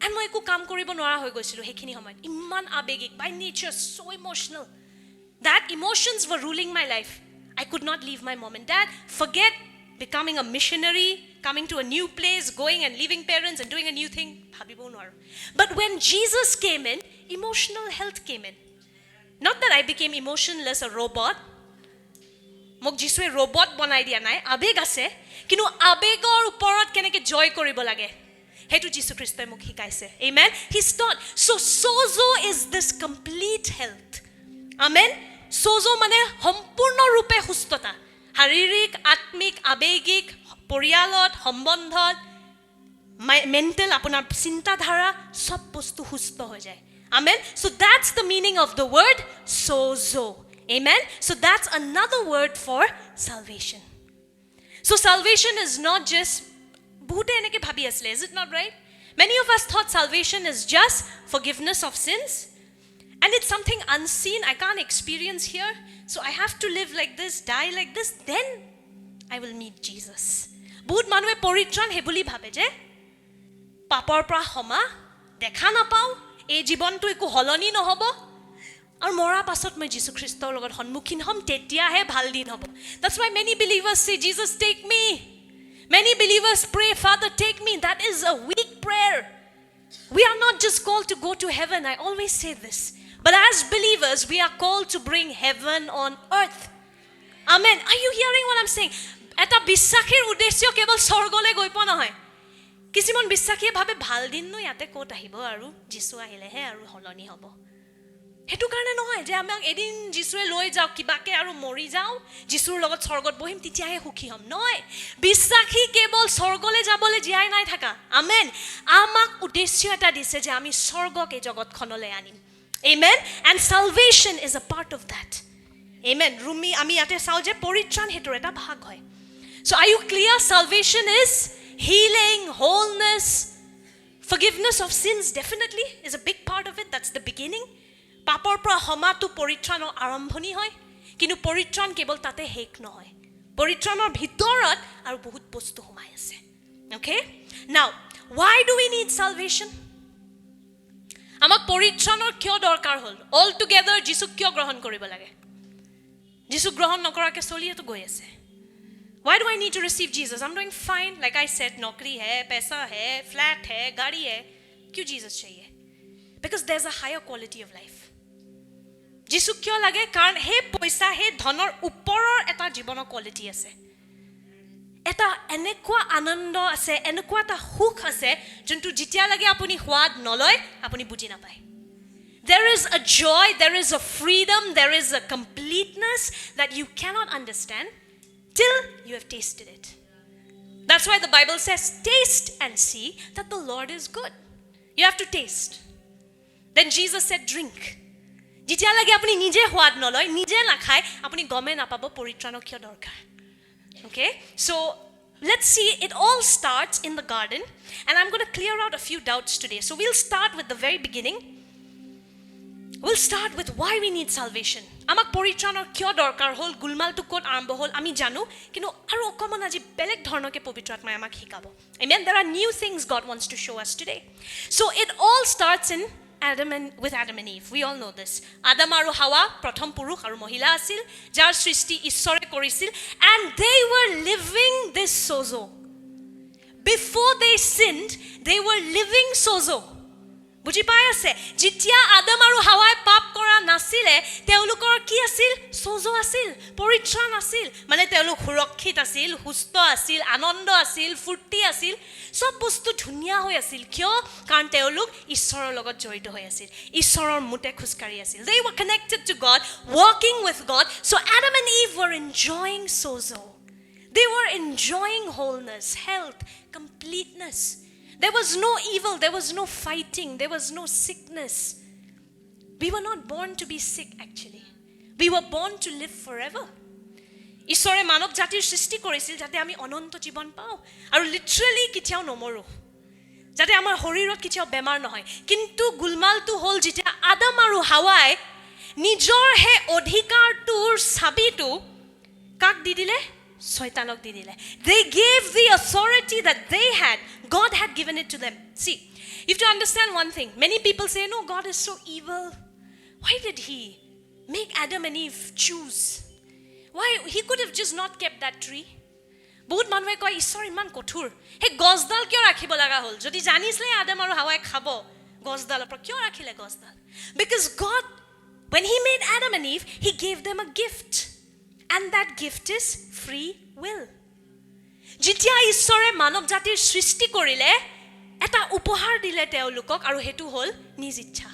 and মই একো কাম কৰিব নোৱাৰা হৈ গৈছিলো হেখিনি সময়ত ইমান আবেগিক by nature so emotional that emotions were ruling my life I could not leave my mom and dad forget becoming a missionary coming to a new place going and leaving parents and doing a new thing bhabibo noaru but when Jesus came in emotional health came in not that I became emotionless a robot mok jisue robot banai dia nai abeg ase kinu abegor uporot keneke joy koribo lage hetu Jesus Christoi mok hikaise amen he's taught so sozo is this complete health amen sozo mane সম্পূৰ্ণ ৰূপে সুস্থতা শাৰীৰিক আত্মিক আবেগিক পৰিয়ালত সম্বন্ধত mental আপোনাৰ চিন্তাধাৰা সব বস্তু সুস্থ হৈ যায় amen so that's the meaning of the word sozo amen so that's another word for salvation so salvation is not just বহুতে এনেকে ভাবি আসলে is it not right many of us thought salvation is just forgiveness of sins And it's something unseen. I can't experience here. So I have to live like this, die like this. Then I will meet Jesus. বহুত মানুহে পৰিত্ৰাণ হে বুলি ভাবে যে পাপৰ পৰা ক্ষমা দেখা নাপাও, এই জীৱনটো একো হলনি নহব, আৰু মৰাৰ পাছত মই যীশু খ্ৰীষ্টৰ লগত সন্মুখীন হ'ম, তেতিয়াহে ভাল দিন হ'ব. That's why many believers say, Jesus, take me. Many believers pray, Father, take me. That is a weak prayer. We are not just called to go to heaven. I always say this. But as believers, we are called to bring heaven on earth. Amen. Are you hearing what I'm saying? Eta বিশ্বাসীৰ উদ্দেশ্য কেৱল স্বৰ্গলৈ গৈ পোৱা নহয়. কিছুমান বিশ্বাসীয়ে ভাবে ভাল দিন নো ইয়াতে ক'ত আহিব আৰু যীশু আহিলেহে আৰু হলনি হ'ব. হেতু কাৰণে নহয় যে আমাক এদিন যীশুৱে লৈ যাও কিবাকে আৰু মৰি যাও, যীশুৰ লগত স্বৰ্গত বহিম, তেতিয়াহে সুখী হ'ম. নহয়, বিশ্বাসী কেৱল স্বৰ্গলৈ যাবলৈ জীয়াই নাই থাকা. আমেন. আমাক উদ্দেশ্য এটা দিছে যে আমি স্বৰ্গক এই জগতখনলৈ আনিম. Amen. And salvation is a part of that. Amen. Rumi আমি ইয়াতে চাও যে পৰিত্ৰাণ হেতুৰ এটা ভাগ হয়. So are you clear? Salvation is healing, wholeness, forgiveness of sins definitely is a big part of it. That's the beginning. পাপৰ পৰা ক্ষমাটো পৰিত্ৰাণৰ আৰম্ভণি হয়, কিন্তু পৰিত্ৰাণ কেৱল তাতে শেষ নহয়. পৰিত্ৰাণৰ ভিতৰত আৰু বহুত বস্তু সোমাই আছে. Okay? Now, why do we need salvation? আমাক পৰিত্ৰাণৰ কিয় দৰকাৰ হ'ল? All together যীশুক কিয় গ্ৰহণ কৰিব লাগে? যীশু গ্ৰহণ নকৰাকে চলিয়েতো গৈ আছে. Why do I need to receive Jesus? I'm doing fine. Like I said, नौकरी है, पैसा है, flat है, गाड़ी है. क्यों Jesus चाहिए? Because there's a higher quality of life. যীশু কিয় লাগে? কাৰণ হে পইচা, হে ধনৰ ওপৰৰ এটা জীৱনৰ কোৱালিটি আছে. এটা এনেকুৱা আনন্দ আছে, এনেকুৱা এটা সুখ আছে, যোনটো যেতিয়া লাগে আপুনি সোৱাদ নলয়, আপুনি বুজি নাপায়. There is a joy, there is a freedom, there is a completeness that you cannot understand till you have tasted it. That's why the Bible says, taste and see that the Lord is good. You have to taste. Then Jesus said, drink. যেতিয়া লাগে আপুনি নিজে সোৱাদ নলয়, নিজে নাখায়, আপুনি গমে নাপাব পৰিত্ৰাণৰ কিয় দৰকাৰ. Okay? So, let's see, it all starts in the garden, and I'm going to clear out a few doubts today. So, we'll start with the very beginning. We'll start with why we need salvation. আমাক পৰিত্ৰাণৰ কিয় দৰকাৰ হ'ল, গুলমালটো ক'ত আৰম্ভ হ'ল আমি জানো, কিন্তু আৰু অকণমান আজি বেলেগ ধৰণকে পবিত্ৰ আত্মাই আমাক শিকাব. Amen. There are new things God wants to show us today. So it all starts in with Adam and Eve. We all know this. Adam আৰু হাৱা প্ৰথম পুৰুষ আৰু মহিলা আছিল, যাৰ সৃষ্টি ঈশ্বৰে কৰিছিল, and they were living this sozo. Before they sinned, they were living sozo. বুজি পাই আছে? যেতিয়া আদম আৰু হাৱাই পাপ কৰা নাছিলে, তেওঁলোকৰ কি আছিল? সোজো আছিল, পৰিত্ৰাণ আছিল. মানে তেওঁলোক সুৰক্ষিত আছিল, সুস্থ আছিল, আনন্দ আছিল, ফূৰ্তি আছিল, সব বস্তু ধুনীয়া হৈ আছিল. কিয়? কাৰণ তেওঁলোক ঈশ্বৰৰ লগত জড়িত হৈ আছিল, ঈশ্বৰৰ মুতে খোজকাঢ়ি আছিল. They were connected to God, walking with God. So Adam and Eve were enjoying sozo. They were enjoying wholeness, health, completeness. There was no evil, there was no fighting, there was no sickness. We were not born to be sick actually. We were born to live forever. ঈশ্বৰে মানৱ জাতিৰ সৃষ্টি কৰিছিল যাতে আমি অনন্ত জীৱন পাওঁ আৰু লিটাৰেলি কেতিয়াও নমৰো, যাতে আমাৰ শৰীৰত কেতিয়াও বেমাৰ নহয়. কিন্তু গুলমালটো হ'ল যেতিয়া আদম আৰু হাৱাই নিজৰ হে অধিকাৰটোৰ চাবিটো কাক দি দিলে? শয়তানক দি দিলে. They gave the authority that they had. God had given it to them. See, you have to understand one thing. Many people say, no, God is so evil. Why did he make Adam and Eve choose? Why? He could have just not kept that tree. বহুত মানুহে কয় ঈশ্বৰ ইমান কঠোৰ, সেই গছডাল কিয় ৰাখিব লগা হ'ল? যদি জানিছিলে আদম আৰু হাৱাই খাব গছডালৰ পৰা, কিয় ৰাখিলে গছডাল? Because God, when he made Adam and Eve, he gave them a gift. And that gift is free will. যেতিয়া ঈশ্বৰে মানৱ জাতিৰ সৃষ্টি কৰিলে, এটা উপহাৰ দিলে তেওঁলোকক, আৰু হেতু হ'ল নিজ ইচ্ছা.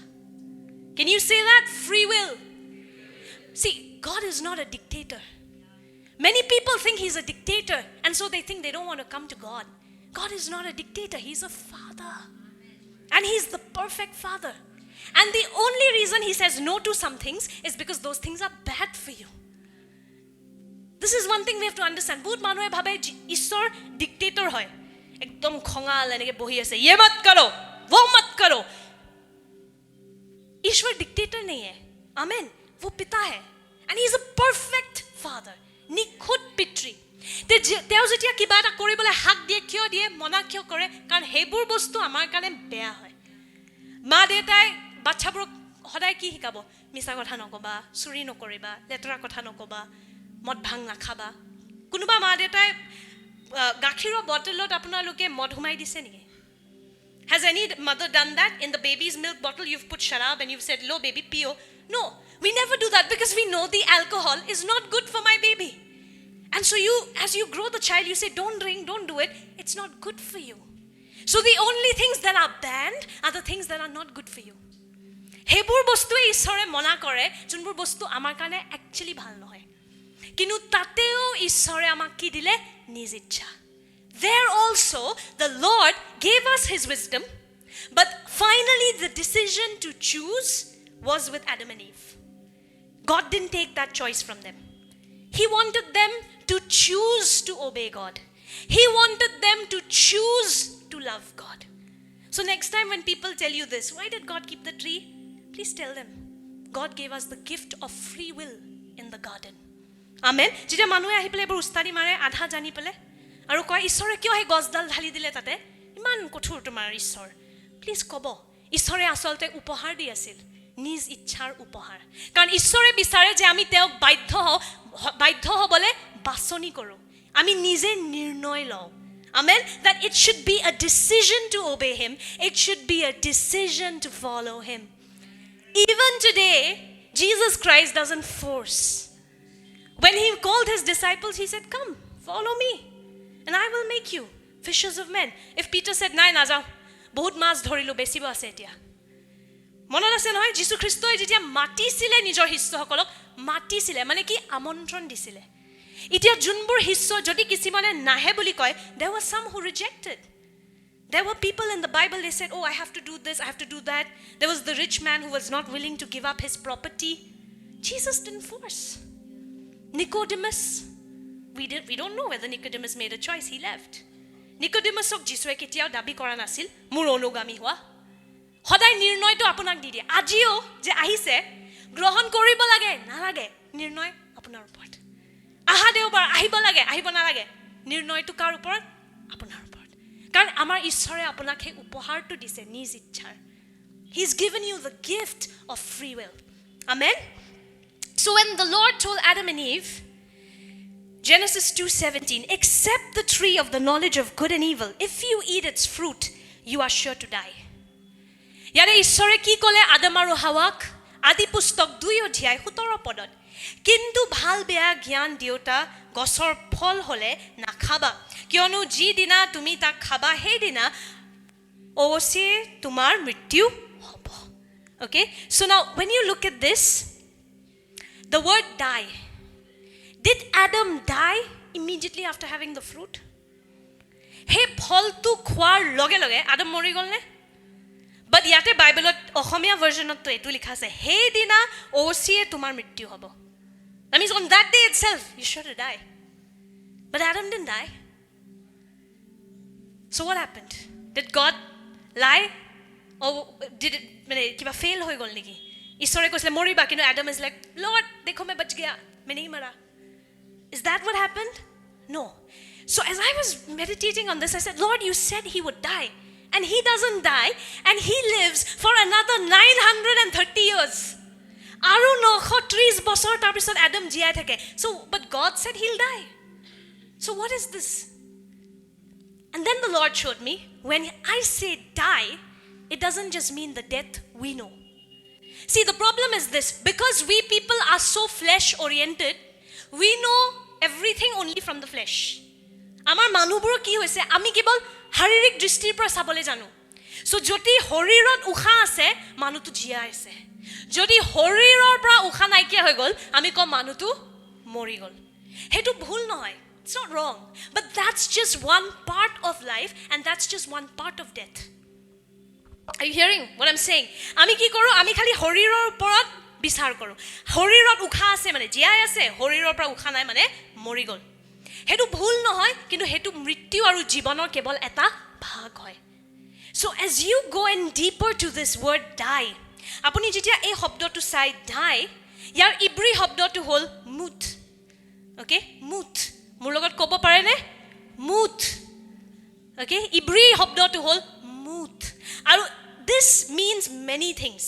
Can you say that? Free will. See, God is not a dictator. Many people think he's a dictator, and so they think they don't want to come to God. God is not a dictator, he's a father. And he's the perfect father. And the only reason he says no to some things is because those things are bad for you. This is one thing we have to understand. বহুত মানুহে ভাবে ঈশ্বৰ dictator হয়, একদম খঙাল এনেকে বহি আছে, ইয়ে মত করো, वो मत करो. परमेश्वर डिक्टेटर नहीं है. आमेन. वो पिता है. And he is a perfect father. নিখুঁত পিতৃ. তেওঁ যেতিয়া কিবা এটা কৰিবলৈ হাক দিয়ে কিয় দিয়ে মনা কিয় কৰে কাৰণ সেইবোৰ বস্তু আমাৰ কাৰণে বেয়া হয়. মা দেউতাই বাচ্চাবোৰক সদায় কি শিকাব মিছা কথা নকবা চুৰি নকৰিবা লেতেৰা কথা নকবা মদ ভাং নাখাবা. কোনোবা মা দেউতাই গাখীৰৰ বটলত আপোনালোকে মদ সোমাই দিছে নেকি? Has any mother done that? In the baby's milk bottle you've put sharab and you've said lo baby pio? No, we never do that because we know the alcohol is not good for my baby. And so you, as you grow the child, you say, don't drink, don't do it. It's not good for you. So the only things that are banned are the things that are not good for you. Hebur bostu ishore mona kore, junbur bostu amar kane actually bhal nohoy. Kinu tateo ishore amak ki dile niz ichha. There also the Lord gave us his wisdom, but finally the decision to choose was with Adam and Eve. God didn't take that choice from them. He wanted them to choose to obey God. He wanted them to choose to love God. So next time when people tell you this, why did God keep the tree? Please tell them, God gave us the gift of free will in the garden. Amen. Jita manue ahi pele ebor ustadi mare adha jani pele aru koy ishore kyo he gosdal dhali dile tate iman kothur tomar ishor. Please kobo ishore asolte upohar di asil. নিজ ইচ্ছাৰ উপহাৰ কাৰণ ঈশ্বৰে বিচাৰে যে আমি তেওঁক বাধ্য হ'বলে বাছনি কৰোঁ আমি নিজে নিৰ্ণয় লওঁ amen that it should be a decision to obey him it should be a decision to follow him even today Jesus Christ doesn't force when he called his disciples he said come follow me and I will make you fishers of men if Peter said নাই নাযাওঁ বহুত মাছ ধৰিলো বেছিব আছে এতিয়া মনত আছে নহয় যীশু খ্ৰীষ্টই যেতিয়া মাতিছিলে নিজৰ শিষ্যসকলক মাতিছিলে মানে কি আমন্ত্ৰণ দিছিলে এতিয়া যোনবোৰ শিষ্য যদি কিছুমানে নাহে বুলি কয় there were some who rejected there were people in the Bible they said oh I have to do this I have to do that there was the rich man who was not willing to give up his property Jesus didn't force Nicodemus we don't know whether Nicodemus made a choice he left Nicodemusক যীশুৱে কেতিয়াও দাবী কৰা নাছিল মোৰ অনুগামী হোৱা সদায় নিৰ্ণয়টো আপোনাক দি দিয়ে আজিও যে আহিছে গ্ৰহণ কৰিব লাগে নালাগে নিৰ্ণয় আপোনাৰ ওপৰত আহা দেওবাৰ আহিব লাগে আহিব নালাগে নিৰ্ণয়টো কাৰ ওপৰত আপোনাৰ ওপৰত কাৰণ আমাৰ ঈশ্বৰে আপোনাক সেই উপহাৰটো দিছে নিজ ইচ্ছাৰ he has given you the gift of free will amen so when the Lord told Adam and Eve Genesis 2:17 except the tree of the knowledge of good and evil if you eat its fruit you are sure to die ইয়াৰে ঈশ্বৰে কি ক'লে আদম আৰু হাৱাক আদি পুস্তক 2:17 পদত কিন্তু ভাল বেয়া জ্ঞান দিওতা গছৰ ফল হলে নাখাবা কিয়নো যি দিনা তুমি তাক খাবা সেই দিনা অৱশ্যে তোমাৰ মৃত্যু হ'ব okay so now when you look at this the word die did Adam die immediately after having the fruit হে ফলটো খোৱাৰ লগে লগে আদম মৰি গ'ল নে But yate Bible অসমীয়া versionত তো এটো লিখা আছে হে দিনা ওসিয়ে তোমাৰ মৃত্যু হ'ব That means on that day itself you should have died But Adam didn't die So what happened Did God lie or did it মানে কিবা fail হৈ গল নেকি ঈশ্বৰে কৈছিলে মৰিবা কিন্তু Adam is like Lord দেখো मैं बच गया मैं नहीं मरा Is that what happened No So as I was meditating on this I said Lord you said he would die And he doesn't die and he lives for another 930 years. Aru 930 বছৰ তাৰ পিছত Adam জীয়াই থাকে. So but God said he'll die. So what is this? And then the Lord showed me when I say die it doesn't just mean the death we know. See the problem is this because we people are so flesh oriented we know everything only from the flesh. Amar মানুহবোৰ কি হৈছে আমি কেৱল শাৰীৰিক দৃষ্টিৰ পৰা চাবলৈ জানো সো যদি শৰীৰত উখা আছে মানুহটো জিয়া আছে যদি শৰীৰৰ পৰা উখা নাইকিয়া হৈ গল আমি কম মানুহটো মৰি গল হেতু ভুল নহয় it's not wrong but that's just one part of life and that's just one part of death are you hearing what I'm saying আমি কি কৰো আমি খালি শৰীৰৰ ওপৰত বিচাৰ কৰো শৰীৰত উখা আছে মানে জিয়াই আছে শৰীৰৰ পৰা উখা নাই মানে মৰি গল হেতু ভুল নহয় কিন্তু হেতু মৃত্যু আৰু জীৱনৰ কেৱল এটা ভাগ হয় So as you go in deeper to this word die আপুনি যেতিয়া এই শব্দটো চাই die ইয়াৰ ইব্ৰী শব্দটো হ'ল মুত ওকে মুত মোৰ লগত ক'ব পাৰেনে মুত ওকে ইব্ৰী শব্দটো হ'ল মুত আৰু this means many things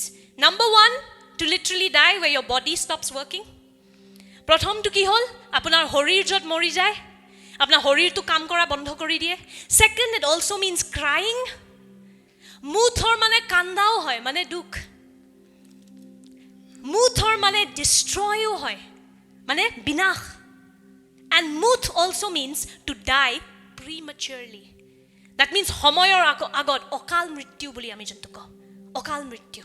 number 1 to literally die where your body stops working প্ৰথমটো কি হ'ল আপোনাৰ শৰীৰ যত মৰি যায় আপোনাৰ শৰীৰটো কাম কৰা বন্ধ কৰি দিয়ে second it also means crying মুথৰ মানে কান্দাও হয় মানে দুখ মুথৰ মানে destroyও হয় মানে বিনাশ and muth also means to die prematurely that means সময়ৰ আগত অকাল মৃত্যু বুলি আমি জন্তু কওঁ অকাল মৃত্যু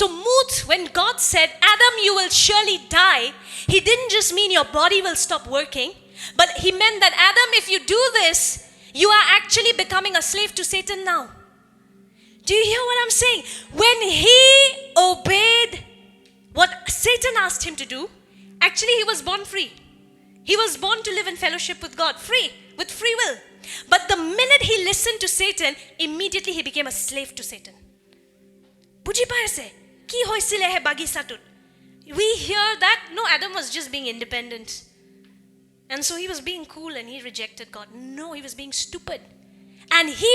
so muth when God said Adam you will surely die he didn't just mean your body will stop working but he meant that Adam if you do this you are actually becoming a slave to Satan now do you hear what I'm saying when he obeyed what Satan asked him to do actually he was born free he was born to live in fellowship with God free with free will but the minute he listened to Satan immediately he became a slave to Satan বুজি পাইছে কি হৈছিল হে বাগিচাটোত we hear that no Adam was just being independent and so he was being cool and he rejected God no he was being stupid and he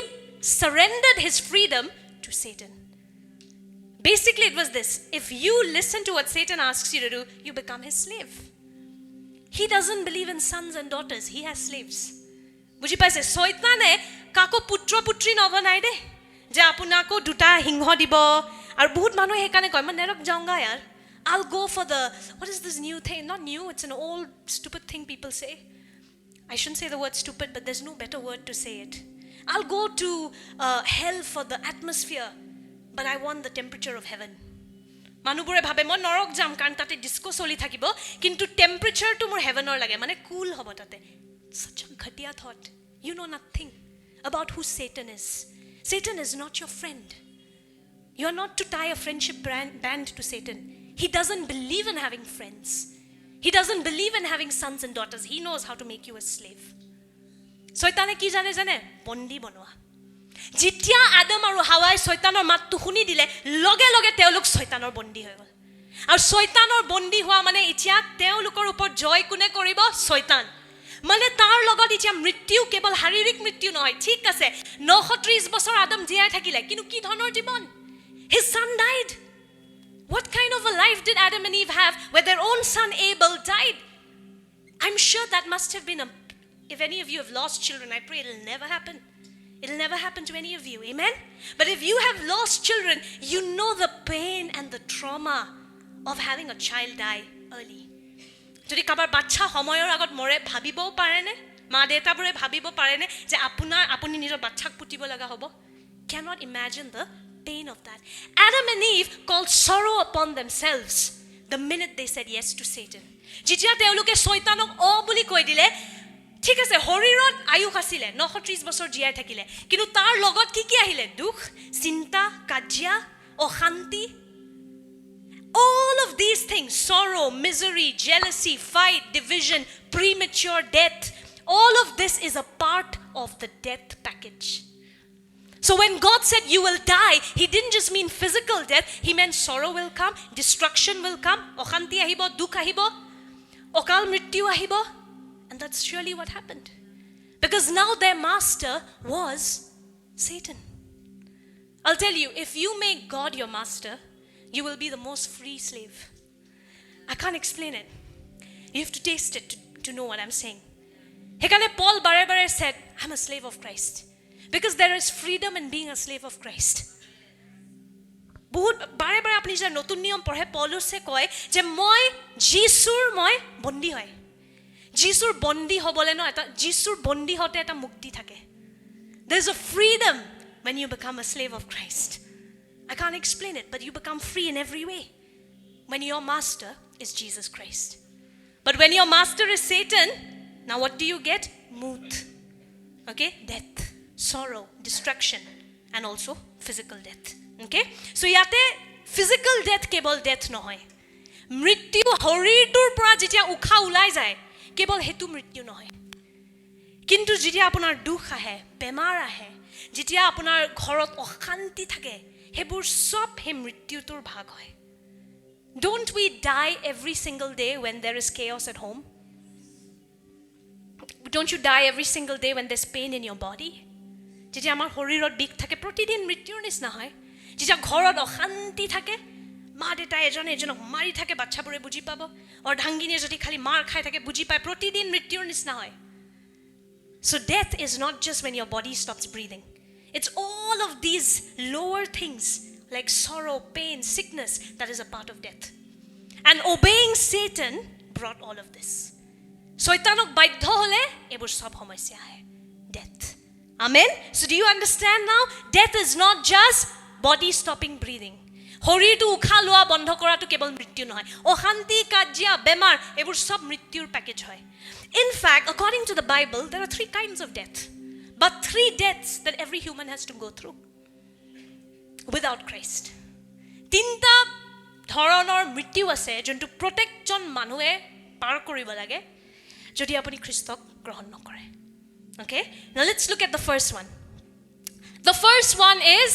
surrendered his freedom to Satan basically it was this if you listen to what Satan asks you to do you become his slave he doesn't believe in sons and daughters he has slaves বুজি পাইছে শয়তানে কাকো পুত্ৰ পুত্ৰী নবনাই দে যে আপোনাকো দুটা সিংহ দিব আৰু বহুত মানুহ হেকানে কয় মই নৰক যাওঁগা यार I'll go for the what is this new thing not new it's an old stupid thing people say I shouldn't say the word stupid but there's no better word to say it I'll go to hell for the atmosphere but I want the temperature of heaven মানুবৰে ভাবে মই নৰক যাম কাৰণ তাতে disco চলি থাকিব কিন্তু টেম্পাৰেচাৰটো মোৰ হেভেনৰ লাগে মানে কুল হ'ব তাতে such a ghatia thought you know nothing about who Satan is Satan is not your friend you are not to tie a friendship band to Satan he doesn't believe in having friends he doesn't believe in having sons and daughters he knows how to make you a slave শয়তানে কি জানে বন্দী বনোৱা যেতিয়া আদম আৰু হাৱাই শয়তানৰ মাতটো শুনি দিলে লগে লগে তেওঁলোক শয়তানৰ বন্দী হৈ গ'ল আৰু শয়তানৰ বন্দী হোৱা মানে এতিয়া তেওঁলোকৰ ওপৰত জয় কোনে কৰিব শয়তান মানে তাৰ লগত এতিয়া মৃত্যু কেৱল শাৰীৰিক মৃত্যু নহয় ঠিক আছে 930 বছৰ আদম জীয়াই থাকিলে কিন্তু কি ধৰণৰ জীৱন his son died what kind of a life did Adam and Eve have where their own son Abel died I'm sure that must have been if any of you have lost children I pray it'll never happen to any of you amen but if you have lost children you know the pain and the trauma of having a child die early যদি কাবাৰ বাচ্চা সময়ৰ আগত মৰে ভাবিবও পাৰেনে মা দেউতাবোৰে ভাবিব পাৰেনে যে আপুনি নিজৰ বাচ্চাক পুতিব লগা হ'ব cannot imagine the pain of that Adam and Eve called sorrow upon themselves the minute they said yes to Satan যেতিয়া তেওঁলোকে শয়তানক বুলি কৈ দিলে ঠিক আছে শৰীৰত আয়ুষ আছিল 930 বছৰ জীয়াই থাকিলে কিন্তু তাৰ লগত কি আহিলে দুখ চিন্তা কাজিয়া অশান্তি all of these things sorrow misery jealousy fight division premature death all of this is a part of the death package so when God said you will die he didn't just mean physical death he meant sorrow will come destruction will come অশান্তি আহিব দুখ আহিব অকাল মৃত্যু আহিব and that's surely what happened because now their master was Satan I'll tell you if you make God your master you will be the most free slave I can't explain it you have to taste it to know what I'm saying hekane Paul bare said I'm a slave of Christ because there is freedom in being a slave of Christ বহুত bare apni je notun niyam porhe Pauluse koy je moi jisur moi bondi hoy jisur bondi hobole no eta jisur bondi hote eta mukti thake there's a freedom when you become a slave of Christ I can't explain it but you become free in every way when your master is Jesus Christ but when your master is Satan now what do you get muth okay death sorrow destruction and also physical death okay so yate physical death kebol death nohoy mrityu horitur pora jetia ukha ulai jay kebol hetu mrityu nohoy kintu jetia apunar dukh ahe bemar ahe jetia apunar ghorot okhanti thake সেইবোৰ সব সেই মৃত্যুটোৰ ভাগ হয়. Don't we die every single day when there is chaos at home? Don't you die every single day when there's pain in your body? যেতিয়া আমাৰ শৰীৰত বিষ থাকে প্ৰতিদিন মৃত্যুৰ নিচিনা হয়. যেতিয়া ঘৰত অশান্তি থাকে মা দেউতাই এজনক মাৰি থাকে বাচ্চাবোৰে বুজি পাব অৰ্ধাংগিনীয়ে যদি খালি মাৰ খাই থাকে বুজি পায় প্ৰতিদিন মৃত্যুৰ নিচিনা হয়. So death is not just when your body stops breathing. It's all of these lower things like sorrow, pain, sickness that is a part of death. And obeying Satan brought all of this. শয়তানক বাধ্য হলে এবোৰ সব সমস্যা আহে. Death. Amen? So do you understand now? Death is not just body stopping breathing. শৰীৰটো উশাহ লোৱা বন্ধ কৰাটো কেৱল মৃত্যু নহয়. অশান্তি, কাজিয়া, বেমাৰ এবোৰ সব মৃত্যুৰ পেকেজ হয়. In fact, according to the Bible, there are 3 kinds of death. But 3 deaths that every human has to go through without Christ. 3টা ধৰণৰ মৃত্যু আছে যোনটো প্ৰত্যেকজন মানুহে পাৰ কৰিব লাগে যদি আপুনি খ্ৰীষ্টক গ্ৰহণ নকৰে. Okay? Now let's look at the first one. The first one is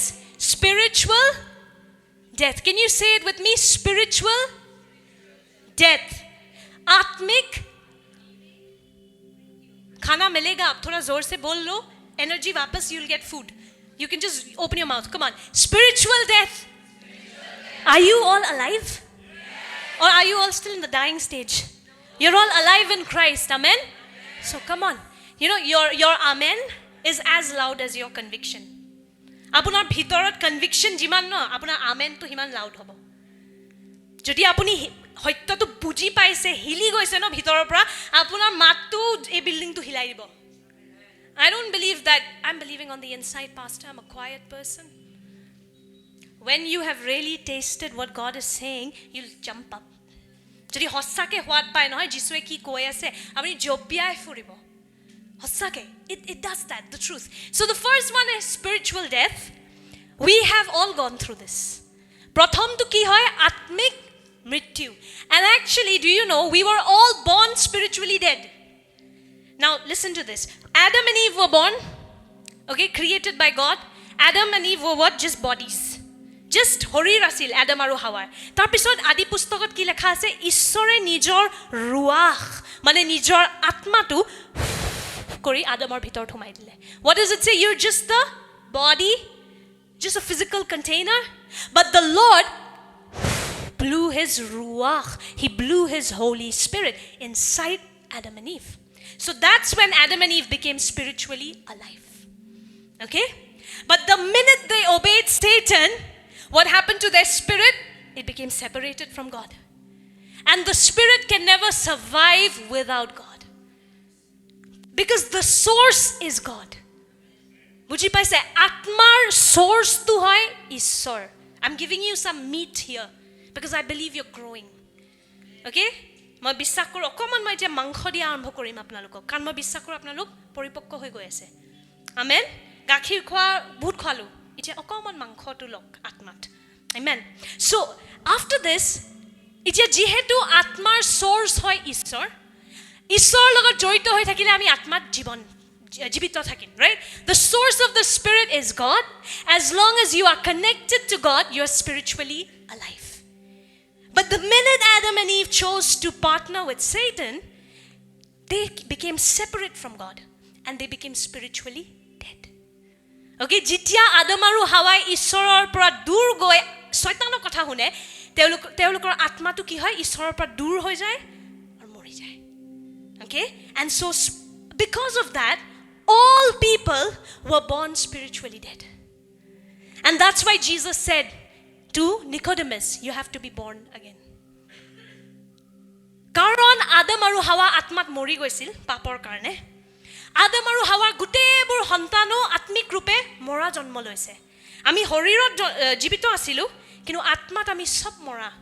spiritual death. Can you say it with me? Spiritual death. आत्मिक खाना मिलेगा आप थोड़ा जोर से बोल लो energy वापस you'll get food. You can just open your mouth. Come on. Spiritual death. Are you all alive? Or are you all still in the dying stage? You're all alive in Christ. Amen? So come on. You know, your amen is as loud as your conviction. Apunar bhitorat conviction jiman no, apunar amen to himan loud hobo. Jodi apuni hoytotu buji paise, hili goise no bhitorar pora, apunar mattu ei building tu hilai dibo. I don't believe that. I'm believing on the inside, Pastor. I'm a quiet person. When you have really tasted what God is saying, you'll jump up. Jodi hossake hoat pai nohoy jisue ki koi ase, apuni jopiai furibo. Hossake. It does that, the truth. So the first one is spiritual death. We have all gone through this. Pratham tu ki hoy atmik mrityu. And actually, do you know, we were all born spiritually dead. Now listen to this. Adam and Eve were born, okay, created by God. Adam and Eve were what? Just bodies. Just horir asil Adam aru Hawa. Tar pisot adi pustokot ki lekha ase ishore nijor ruach mane nijor atma tu kori Adamar bhitor thumai dile. What does it say? You're just the body, just a physical container, but the Lord blew his ruach, he blew his Holy Spirit inside Adam and Eve. So that's when Adam and Eve became spiritually alive. Okay? But the minute they obeyed Satan, what happened to their spirit? It became separated from God. And the spirit can never survive without God. Because the source is God. Buji paise atmar source tu hoy Ishor. I'm giving you some meat here because I believe you're growing. Okay? মই বিশ্বাস কৰো অকমান মই যে মাংস দিয়া আৰম্ভ কৰিম আপোনালোকক কাৰণ মই বিশ্বাস কৰো আপোনালোক পৰিপক্ক হৈ গৈ আছে. আমেন. গাখীৰ খোৱা বহুত খালো এতিয়া অকমান মাংসটো লক আত্মাত. আমেন. So after this এতিয়া যেহেতু আত্মাৰ সোর্স হয় ঈশ্বৰ ঈশ্বৰ লগত জড়িত হৈ থাকিলে আমি আত্মাত জীবিত থাকিম, right? The source of the spirit is God. As long as you are connected to God, you're spiritually alive. But the minute Adam and Eve chose to partner with Satan, they became separate from God and they became spiritually dead. Okay, jitya Adam aru Hawa ishorer pora dur goi shaitanor kotha hune teolokor atma tu ki hoy ishorer pora dur hoi jay ar mori jay. Okay, and so because of that all people were born spiritually dead. And that's why Jesus said to Nicodemus, you have to be born again. Karon Adam aru Hawa atmat mori goisil papor karone. Adam aru Hawa gutebur santano atmik rupe mora janmo loise. Ami horirot jibito asilu kinu atmat ami sob mora.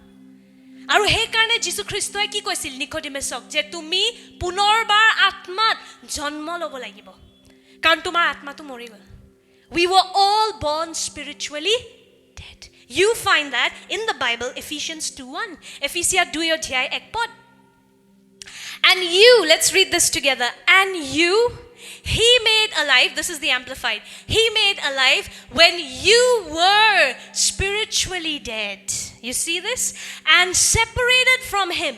Aru he karone Jisu Christoy ki koisil Nicodemusok je tumi punorbar atmat janmo lobo lagibo. Karon tumar atma tu mori gol. We were all born spiritually dead. You find that in the Bible, Ephesians 2:1. Ephesia 2:1 ekpod. And you, let's read this together. And you He made alive, this is the Amplified, He made alive when you were spiritually dead. You see this? And separated from Him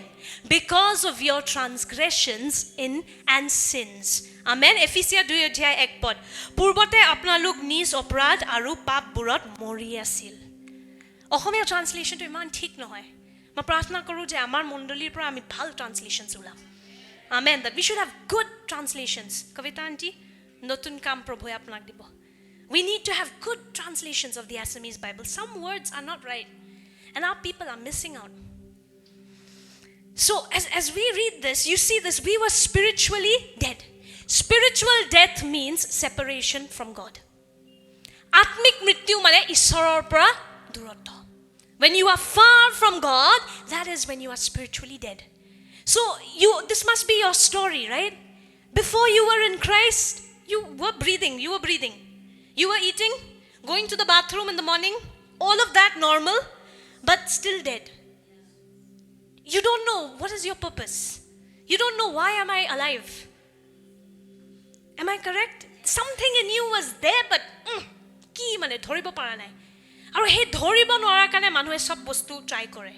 because of your transgressions and sins. Amen. Ephesians 2:1 পূৰ্বতে আপোনালোক নিজ অপৰাধ আৰু পাপবোৰত মৰি আছিল. অসমীয়া ট্ৰান্সলেশ্যনটো ইমান ঠিক নহয়. মই প্ৰাৰ্থনা কৰোঁ যে আমাৰ মণ্ডলীৰ পৰা আমি ভাল ট্ৰান্সলেশ্যনছ ওলাম. Amen. That we should have good translations. Kavita auntie, notun kam prabhu apnak dibo. We need to have good translations of the Assamese Bible. Some words are not right, and our people are missing out. So as we read this, you see this, we were spiritually dead. Spiritual death means separation from God. Atmik mrityu mane ishoror pora durotto. When you are far from God, that is when you are spiritually dead. So this must be your story, right? Before you were in Christ, you were breathing. You were eating, going to the bathroom in the morning, all of that normal, but still dead. You don't know what is your purpose. You don't know why am I alive. Am I correct? Something in you was there, but ki mane dhoribo para nai. Aru he dhoribo nora kane manue sob bostu try kore.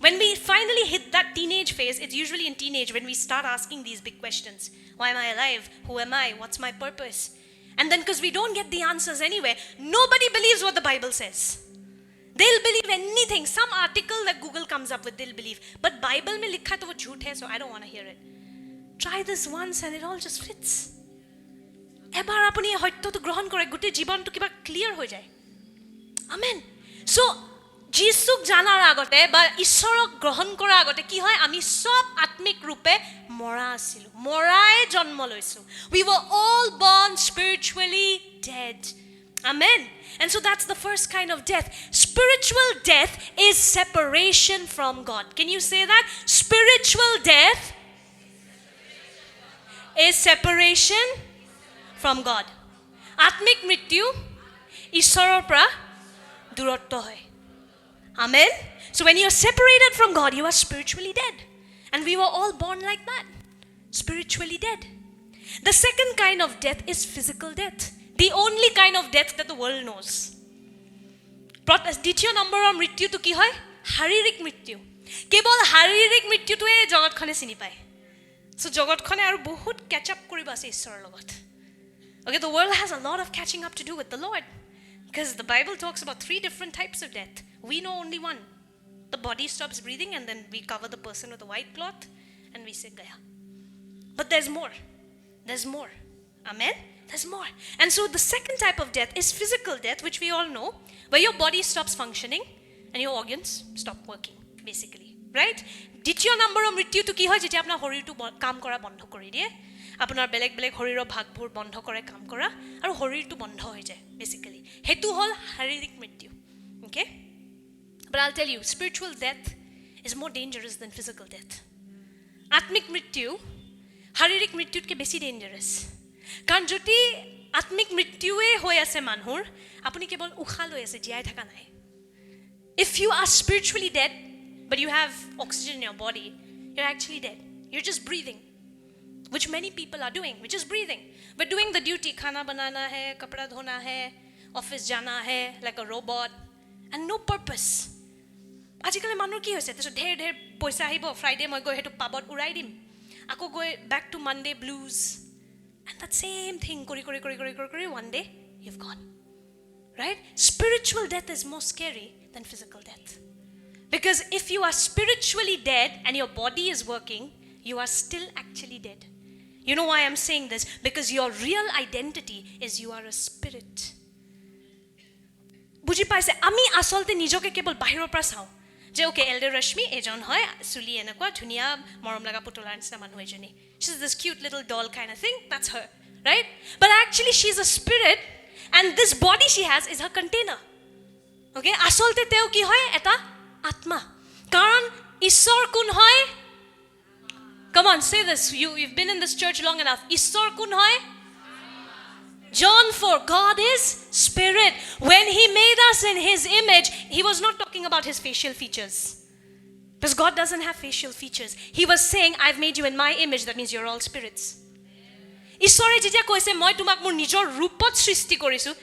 When we finally hit that teenage phase, it's usually in teenage when we start asking these big questions. Why am I alive? Who am I? What's my purpose? And then because we don't get the answers anywhere, nobody believes what the Bible says. They'll believe anything. Some article that Google comes up with, they'll believe. But Bible mein likha to wo jhoot hai, so I don't want to hear it. Try this once and it all just fits. Ebar apuni hoyto to grohon kore, gote jibon to kiba clear ho jay. Amen. So, যিশুক জানাৰ আগতে বা ঈশ্বৰক গ্ৰহণ কৰাৰ আগতে কি হয় আমি সব আত্মিক ৰূপে মৰা আছিলোঁ মৰাই জন্ম লৈছোঁ we were all born spiritually dead amen and so that's the first kind of death spiritual death is separation from God can you say that spiritual death is separation from God আত্মিক মৃত্যু ঈশ্বৰৰ পৰা দূৰত্ব হয় Amen. So when you are separated from God, you are spiritually dead. And we were all born like that. Spiritually dead. The second kind of death is physical death. The only kind of death that the world knows. দ্বিতীয় নম্বৰৰ মৃত্যুটো কি হয়? শাৰীৰিক মৃত্যু. কেৱল শাৰীৰিক মৃত্যুটোৱে জগতখনে চিনি পায়. So জগতখনে আৰু বহুত catch up কৰিব আছে ঈশ্বৰৰ লগত. Okay, the world has a lot of catching up to do with the Lord. Because the Bible talks about 3 different types of death. We know only one. The body stops breathing and then we cover the person with a white cloth and we say Gaya. But there's more. There's more. Amen? There's more. And so the second type of death is physical death, which we all know, where your body stops functioning and your organs stop working, basically. Right? দ্বিতীয় নম্বৰৰ মৃত্যুটো কি হয় যেতিয়া আপোনাৰ শৰীৰটো কাম কৰা বন্ধ কৰি দিয়ে আপোনাৰ বেলেগ বেলেগ শৰীৰৰ ভাগবোৰ বন্ধ কৰে কাম কৰা আৰু শৰীৰটো বন্ধ হৈ যায় বেসিক্যালি হেতু হল শাৰীৰিক মৃত্যু okay but I'll tell you spiritual death is more dangerous than physical death আত্মিক মৃত্যু শাৰীৰিক মৃত্যুতকৈ বেছি ডেঞ্জাৰাছ কাৰণ যদি আত্মিক মৃত্যুৱে হৈ আছে মানুহৰ আপুনি কেৱল উশাহ লৈ আছে জীয়াই থকা নাই if you are spiritually dead but you have oxygen in your body you're actually dead you're just breathing which many people are doing which is breathing but doing the duty khana banana hai kapda dhona hai office jana hai like a robot and no purpose ajikale manur ki hoise to dher paisa ahibo friday moi goi hetu pabot urai dim ako goi back to monday blues and that same thing kori one day you've gone right spiritual death is more scary than physical death because if you are spiritually dead and your body is working you are still actually dead you know why I'm saying this because your real identity is you are a spirit বুজি পাইছে আমি আসলতে নিজকে কেৱল বাহিৰৰ পৰা চাও যে ওকে elder ৰশ্মি এজন হয় সুলি এনেকুৱা ধুনিয়া মৰম লগা পুতলাৰ নিচিনা মানুহ এজনী she's this cute little doll kind of thing that's her right but actually she's a spirit and this body she has is her container okay আসলতে তেও কি হয় এটা আত্মা কাৰণ ঈশ্বৰ কোন হয় come on say this you've been in this church long enough ঈশ্বৰ কোন হয় John 4 God is spirit when he made us in his image he was not talking about his facial features because God doesn't have facial features he was saying I've made you in my image that means you're all spirits ঈশ্বৰে যেতিয়া কৈছে মই তোমাক মোৰ নিজৰ ৰূপত সৃষ্টি কৰিছোঁ,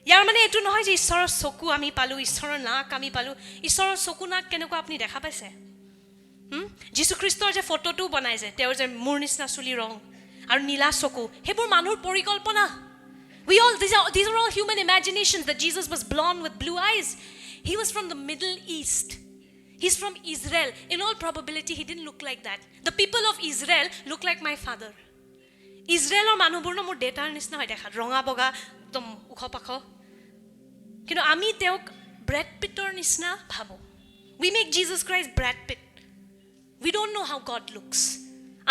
ইয়াৰ মানে এইটো নহয় যে ঈশ্বৰৰ চকু আমি পালোঁ, ঈশ্বৰৰ নাক আমি পালোঁ. ঈশ্বৰৰ চকু নাক কেনেকুৱা আপুনি দেখা পাইছে? যীশুখ্ৰীষ্টৰ যে ফটোটো বনাইছে, তেওঁৰ যে মোৰ নিচিনা চুলি ৰং আৰু নীলা চকু, সেইবোৰ মানুহৰ পৰিকল্পনা. These are all human imaginations that Jesus was blonde with blue eyes. He was from the Middle East. He's from Israel. In all probability, he didn't look like that. The people of Israel look like my father. ইজৰাইলৰ মানুহবোৰ মোৰ দেউতাৰ নিচিনা হয় দেখাত, ৰঙা বগা একদম ওখ পাখ. কিন্তু আমি তেওঁক ব্ৰেড পিটৰ নিচিনা ভাবোঁ. We make Jesus Christ Brad Pitt. We don't know how God looks.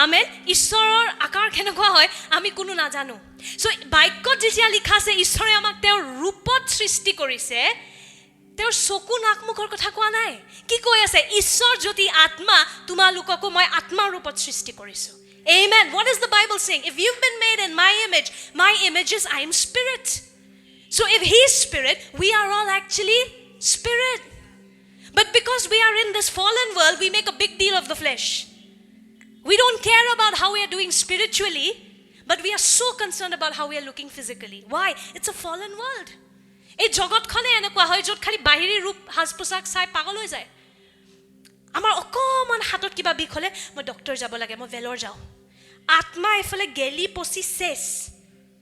Amen. ঈশ্বৰৰ আকাৰ কেনেকুৱা হয় আমি কোনো নাজানো. চ' বাক্যত যেতিয়া লিখা আছে ঈশ্বৰে আমাক তেওঁৰ ৰূপত সৃষ্টি কৰিছে, তেওঁৰ চকু নাক মুখৰ কথা কোৱা নাই. কি কৈ আছে? ঈশ্বৰ যদি আত্মা, তোমালোককো মই আত্মাৰ ৰূপত সৃষ্টি কৰিছোঁ. Amen. What is the Bible saying? If you've been made in my image is I am spirit. So if he is spirit, we are all actually spirit. But because we are in this fallen world, we make a big deal of the flesh. We don't care about how we are doing spiritually, but we are so concerned about how we are looking physically. Why? It's a fallen world. এই জগতখনে এনেকুৱা হয় য'ত খালি বাহিৰী ৰূপ সাজ পোছাক চাই পাগল হৈ যায়. আমাৰ অকণমান হাতত কিবা বিষ হ'লে মই ডক্টৰ যাব লাগে, মই ভেলৰ যাওঁ. আত্মা এফালে গেলি পচি চেছ,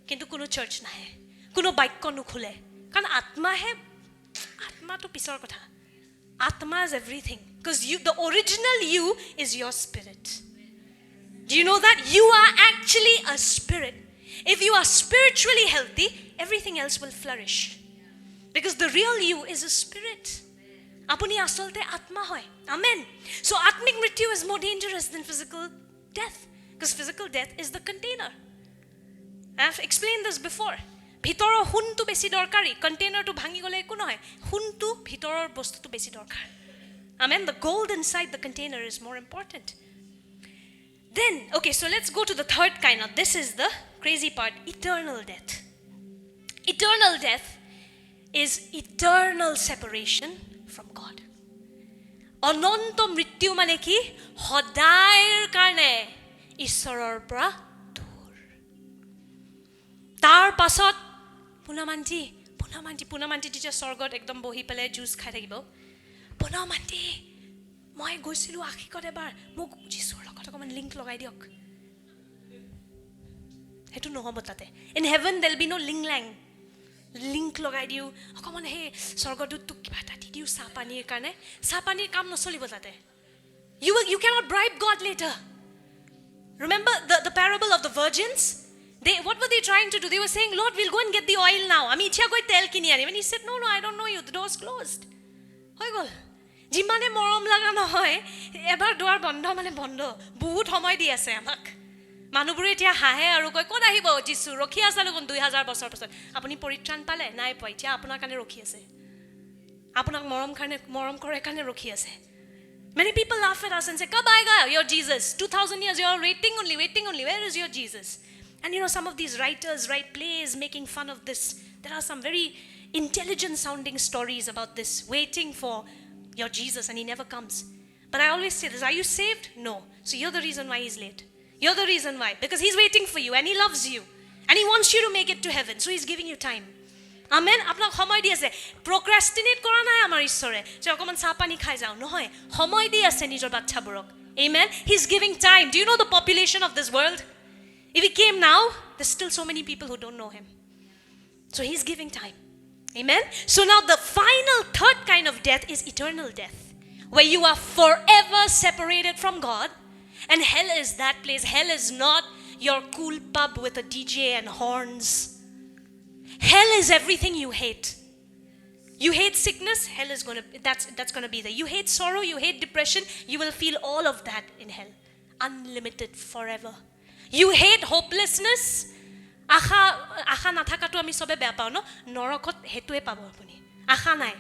কিন্তু কোনো চাৰ্চ নাহে, কোনো বাক্য নুখোলে. কাৰণ আত্মাটো পিছৰ কথা. আত্মা is everything. Because the original you is your spirit. Do you know that? You are actually a spirit. If you are spiritually healthy, everything else will flourish. Because the real you is a spirit. Apuni asalte atma hoy. Amen. So atmik mrityu is more dangerous than physical death. Because physical death is the container. I have explained this before. Bhitorer huntu beshi dorkari. Container to bhangi gole eko nohoy. Huntu bhitorer bostu to beshi dorkar. Amen. The gold inside the container is more important. Then, okay, so let's go to the third kind. Now, this is the crazy part. Eternal death. Eternal death is eternal separation from God. Ananta mrityu mane ki hodair karne ঈশ্বৰৰ পৰা দূৰ. তাৰ পাছত পুনমান্তি যেতিয়া স্বৰ্গত একদম বহি পেলাই জুচ খাই থাকিব, পুনমান্তি মই গৈছিলোঁ আশিকত এবাৰ, মোক যীশুৰ লগত অকণমান লিংক লগাই দিয়ক. সেইটো নহ'ব তাতে. ইন হেভেন দেল বি ন' লিংক লগাই দিওঁ, অকণমান সেই স্বৰ্গদূতটোক কিবা এটা দি দিওঁ চাহপানীৰ কাৰণে. চাহপানীৰ কাম নচলিব তাতে. You cannot bribe God later. Remember the parable of the virgins? What were they trying to do? They were saying, Lord, we'll go and get the oil now. Ami ichha koi tel kini ani. And he said, no, I don't know you. The door's closed. Hoi gol. Jimane morom laga nohoy, ebar door bondo mane bondo. Bahut samoy di ase amak. Manubure etia hahe aru koi kon ahibo Jisu rokhi asalu kon 2000 বছৰ পাছত. Apuni পরিত্ৰাণ পালে নাই পাই, এতিয়া আপোনাৰ কাৰণে ৰখি আছে. আপোনাক মৰম কৰে কাৰণে ৰখি আছে. Many people laugh at us and say, Kab aayega your Jesus? 2000 years you're waiting only. Where is your Jesus? And you know, some of these writers write plays making fun of this. There are some very intelligent sounding stories about this, waiting for your Jesus and he never comes. But I always say this, are you saved? No. So you're the reason why he's late. You're the reason why. Because he's waiting for you and he loves you. And he wants you to make it to heaven. So he's giving you time. Amen. আপোনাক সময় দি আছে. Procrastinate কৰা নাই আমাৰ ঈশ্বৰে যে অকমান চাহপানী খাই যাওঁ নহয়, সময় দি আছে নিজৰ বাচ্চাবোৰক. Amen. He's giving time. Do you know the population of this world? If he came now, there's still so many people who don't know him. So he's giving time. Amen. So now the final third kind of death is eternal death, where you are forever separated from God. And hell is that place. Hell is not your cool pub with a DJ and horns. Hell is everything you hate. You hate sickness, hell is that's going to be there. You hate sorrow, you hate depression, you will feel all of that in hell. Unlimited forever. You hate hopelessness. Akha nathakato ami sobe beya pao no, norakot hetue pabo apuni. Akha nai.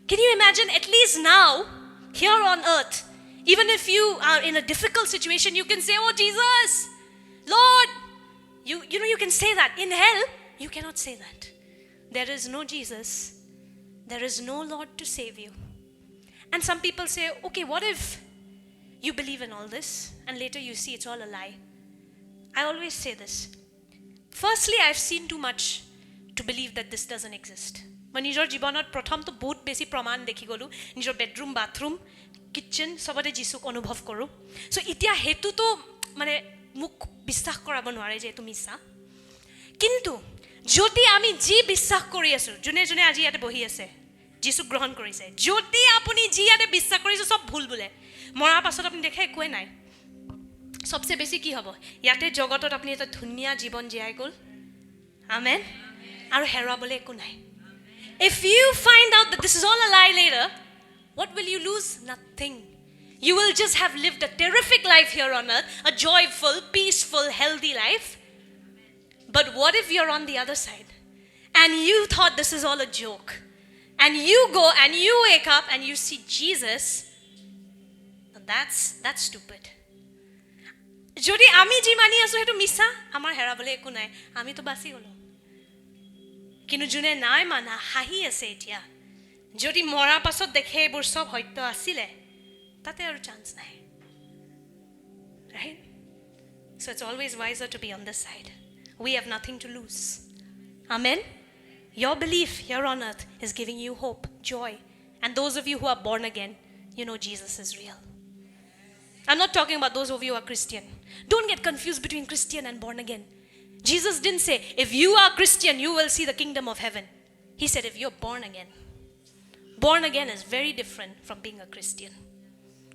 Can you imagine at least now here on earth, even if you are in a difficult situation, you can say, "Oh Jesus, Lord." You know you can say that. In hell, you cannot say that. There is no Jesus. There is no Lord to save you. And some people say, okay, what if you believe in all this and later you see it's all a lie? I always say this. Firstly, I've seen too much to believe that this doesn't exist. মই নিজৰ জীৱনত প্ৰথমটো বহুত বেছি প্ৰমাণ দেখি গ'লোঁ নিজৰ বেডৰুম বাথৰুম কিটচেন চবতে যীচুক অনুভৱ কৰোঁ চ' এতিয়া সেইটোতো মানে মোক বিশ্বাস কৰাব নোৱাৰে যে এইটো মিছা কিন্তু যদি আমি যি বিশ্বাস কৰি আছোঁ যোনে যোনে আজি ইয়াতে বহি আছে যীচুক গ্ৰহণ কৰিছে যদি আপুনি যি ইয়াতে বিশ্বাস কৰিছে চব ভুল বোলে মৰাৰ পাছত আপুনি দেখে একোৱে নাই সবচে বেছি কি হ'ব ইয়াতে জগতত আপুনি এটা ধুনীয়া জীৱন জীয়াই গ'ল আমেন আৰু হেৰুৱাবলৈ একো নাই If you find out that this is all a lie later, what will you lose? Nothing. You will just have lived a terrific life here on earth, a joyful, peaceful, healthy life. But what if you're on the other side and you thought this is all a joke? And you go and you wake up and you see Jesus, that's stupid. Jodi ami ji mani asu hetu misa amar herabole ekku nai ami to basi golo কিন্তু যোনে নাই মানা হাঁহি আছে এতিয়া যদি মৰাৰ পাছত দেখে এইবোৰ চব সত্য আছিলে তাতে আৰু চান্স নাই right so it's always wiser to be on this side we have nothing to lose amen your belief here on earth is giving you hope joy and those of you who are born again you know Jesus is real I'm not talking about those of you who are Christian don't get confused between Christian and born again Jesus didn't say, if you are Christian, you will see the kingdom of heaven. He said, if you're born again. Born again is very different from being a Christian.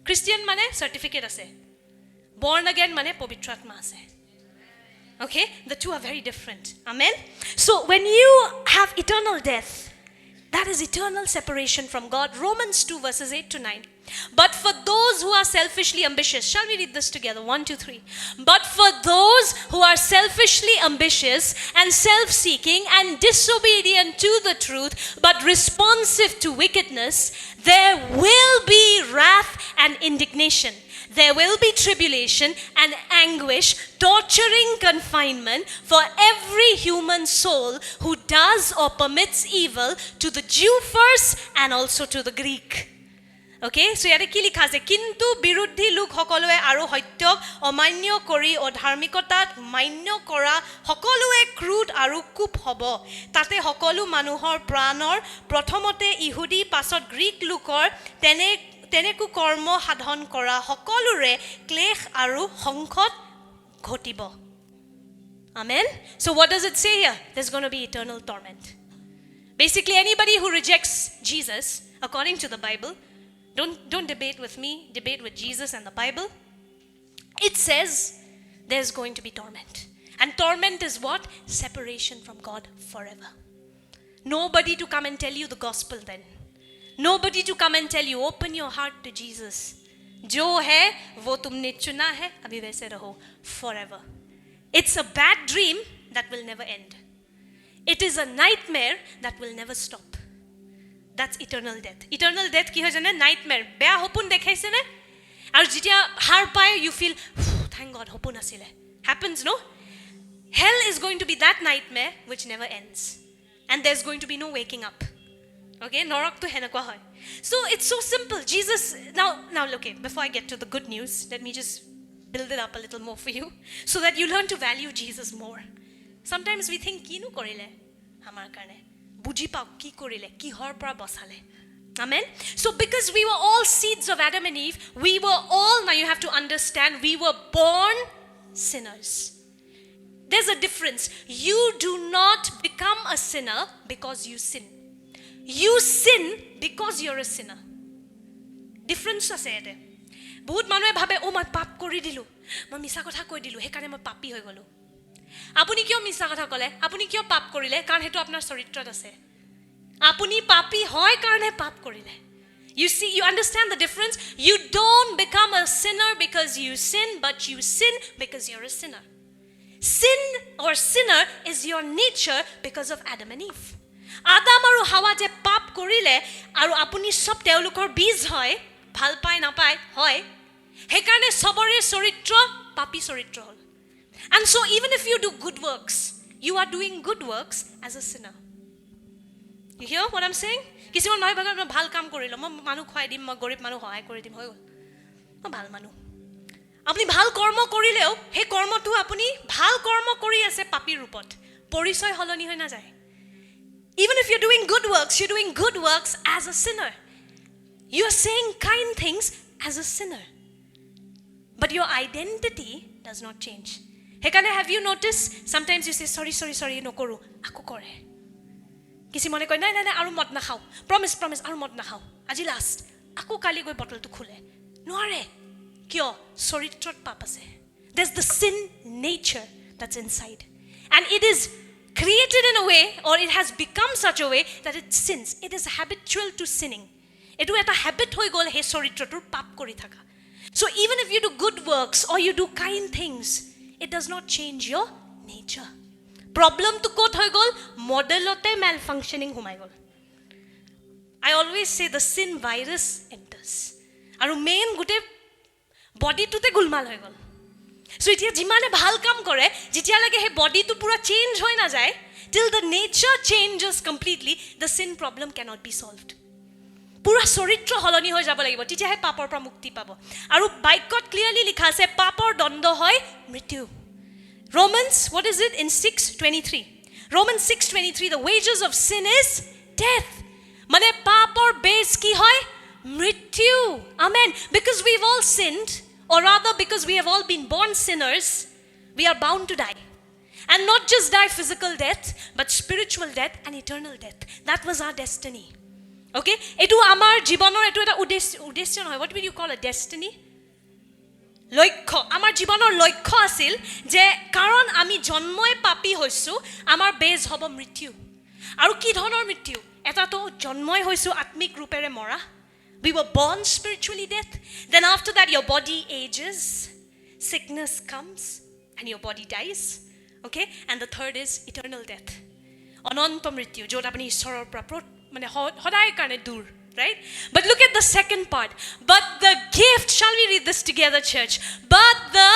Christian mane certificate ase. Born again mane pavitra atma ase. Okay? The two are very different. Amen? So when you have eternal death, that is eternal separation from God. Romans 2 verses 8 to 9. But for those who are selfishly ambitious, shall we read this together? 1, 2, 3. But for those who are selfishly ambitious and self-seeking and disobedient to the truth, but responsive to wickedness, there will be wrath and indignation. There will be tribulation and anguish, torturing confinement for every human soul who does or permits evil, to the Jew first and also to the Greek. Okay, so yate ki likha ase kintu biruddhi lok hokolue aru hotyok omanyo kori odharmikotat manyo kora hokolue crude aru kup hobo tate hokolu manuhor pranor prothomote ihudi pasot greek lukor teneku kormo hadhon kora hokolure klekh aru hongkhot ghotibo amen so what does it say here there's going to be eternal torment basically anybody who rejects Jesus according to the Bible Don't debate with me, debate with Jesus and the Bible. It says there's going to be torment. And torment is what? Separation from God forever. Nobody to come and tell you the gospel then. Nobody to come and tell you, open your heart to Jesus. Jo hai, wo tumne chuna hai, abhi waise raho forever. It's a bad dream that will never end. It is a nightmare that will never stop. That's eternal death. Eternal death ki hoy jane nightmare. Beya hopun dekhaise ne? Aru jitia har pae you feel thank God hopun asile. Happens no? Hell is going to be that nightmare which never ends. And there's going to be no waking up. Okay? Norak to henakwa hoy. So it's so simple. Jesus now okay, before I get to the good news, let me just build it up a little more for you so that you learn to value Jesus more. Sometimes we think kinu korile amar karone. বুজি পাও কি কৰিলে কিহৰ পৰা বসালে amen so because we were all seeds of Adam and Eve we were all now you have to understand we were born sinners there's a difference you do not become a sinner because you sin because you're a sinner difference আছে এতে বহুত মানুহে ভাবে ও মই পাপ কৰি দিলো মই মিছা কথা কৈ দিলো হে কাৰণে মই পাপী হৈ গলো আপুনি কিয় মিছা কথা কলে আপুনি কিয় পাপ কৰিলে কাৰণ হেতু আপোনাৰ চৰিত্ৰত আছে আপুনি পাপী হয় কাৰণে পাপ কৰিলে you see you understand the difference you don't become a sinner because you sin but you sin because you're a sinner sin or sinner is your nature because of Adam and Eve Adam aru Hawa je pap korile aru apuni sob teolukor bij hoy bhal pai na pai hoy he karone sobore choritro papi choritro hol and so even if you do good works you are doing good works as a sinner you hear what I'm saying kisimon mai bhagar bhal kaam korilo mo manu khoi dim mo gorib manu hoy kori dim hoy gol mo bhal manu আপুনি ভাল কৰ্ম কৰিলেও সেই কৰ্মটো আপুনি ভাল কৰ্ম কৰি আছে পাপীৰ ৰূপত পৰিচয় হলনি হৈ নাযায় even if you're doing good works as a sinner you are saying kind things as a sinner but your identity does not change হেকানে have you noticed sometimes you say sorry নকৰো আকো কৰে কিছু মনে কয় নাই আৰু মদ না খাও promise আৰু মদ না খাও আজি লাষ্ট আকো কালি গৈ বটলটো খুলে নোৱাৰে কিয় চৰিত্ৰত পাপ আছে there's the sin nature that's inside and it is created in a way or it has become such a way that it sins it is habitual to sinning etu eta habit hoi gol he choritrotur pap kori thaka so even if you do good works or you do kind things it does not change your nature problem to kot hoi gol modelote malfunctioning humai gol I always say the sin virus enters aru main gute body tute gulmal hoi gol so itia jimane bhal kam kore jitia lage he body tu pura change hoi na jay till the nature changes completely the sin problem cannot be solved pura charitro holoni hoi jabo lagibo titia he papor pra mukti pabo aru baikot clearly likha ase papor dondo hoy mrityu Romans what is it in 6:23 Romans 6:23 the wages of sin is death mane papor base ki hoy mrityu amen because we've all sinned or rather because we have all been born sinners we are bound to die and not just die physical death but spiritual death and eternal death that was our destiny okay etu amar jibanor etu eta udeshya noy what will you call a destiny লক্ষ্য আমাৰ জীৱনৰ লক্ষ্য আছিল যে কাৰণ আমি জন্মই পাপী হৈছো আমাৰ বেজ হ'ব মৃত্যু আৰু কি ধৰণৰ মৃত্যু এটা তো জন্মই হৈছো আত্মিক ৰূপেৰে মৰা we were born spiritually dead then after that your body ages sickness comes and your body dies okay and the third is eternal death অনন্ত মৃত্যু যত আপুনি ঈশ্বৰৰ পৰা মানে সদায় কাৰণে দূৰ right but look at the second part but the gift shall we read this together church but the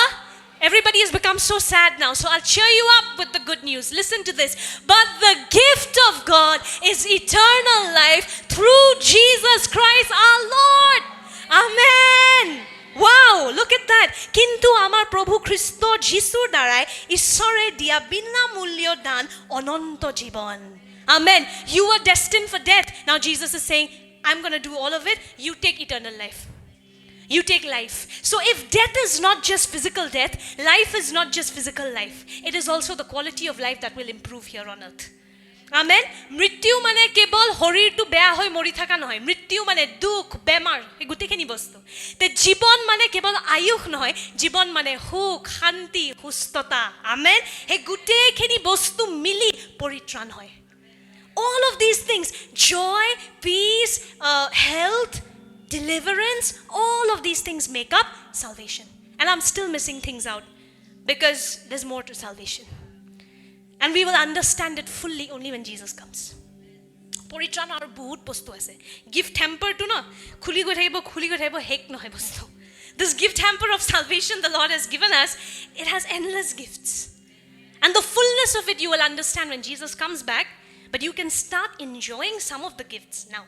everybody has become so sad now so I'll cheer you up with the good news listen to this but the gift of God is eternal life through Jesus Christ our Lord amen wow look at that kintu amar prabhu Kristo jisur darai ishore dia bina mulyo dan ononto jibon amen you were destined for death now Jesus is saying I'm going to do all of it you take eternal life you take life so if death is not just physical death life is not just physical life it is also the quality of life that will improve here on earth amen mrityu mane kebol horir tu beya hoi mori thaka noy mrityu mane dukh bemar e guti khini bostu te jibon mane kebol ayukh noy jibon mane huk shanti hustota amen he guti khini bostu mili poritran hoy all of these things joy peace health deliverance all of these things make up salvation and I'm still missing things out because there's more to salvation and we will understand it fully only when Jesus comes poritran ar bahut bostu ase gift hamper tu na khuli goi thaibo hek nohoy bostu this gift hamper of salvation the Lord has given us it has endless gifts and the fullness of it you will understand when Jesus comes back but you can start enjoying some of the gifts now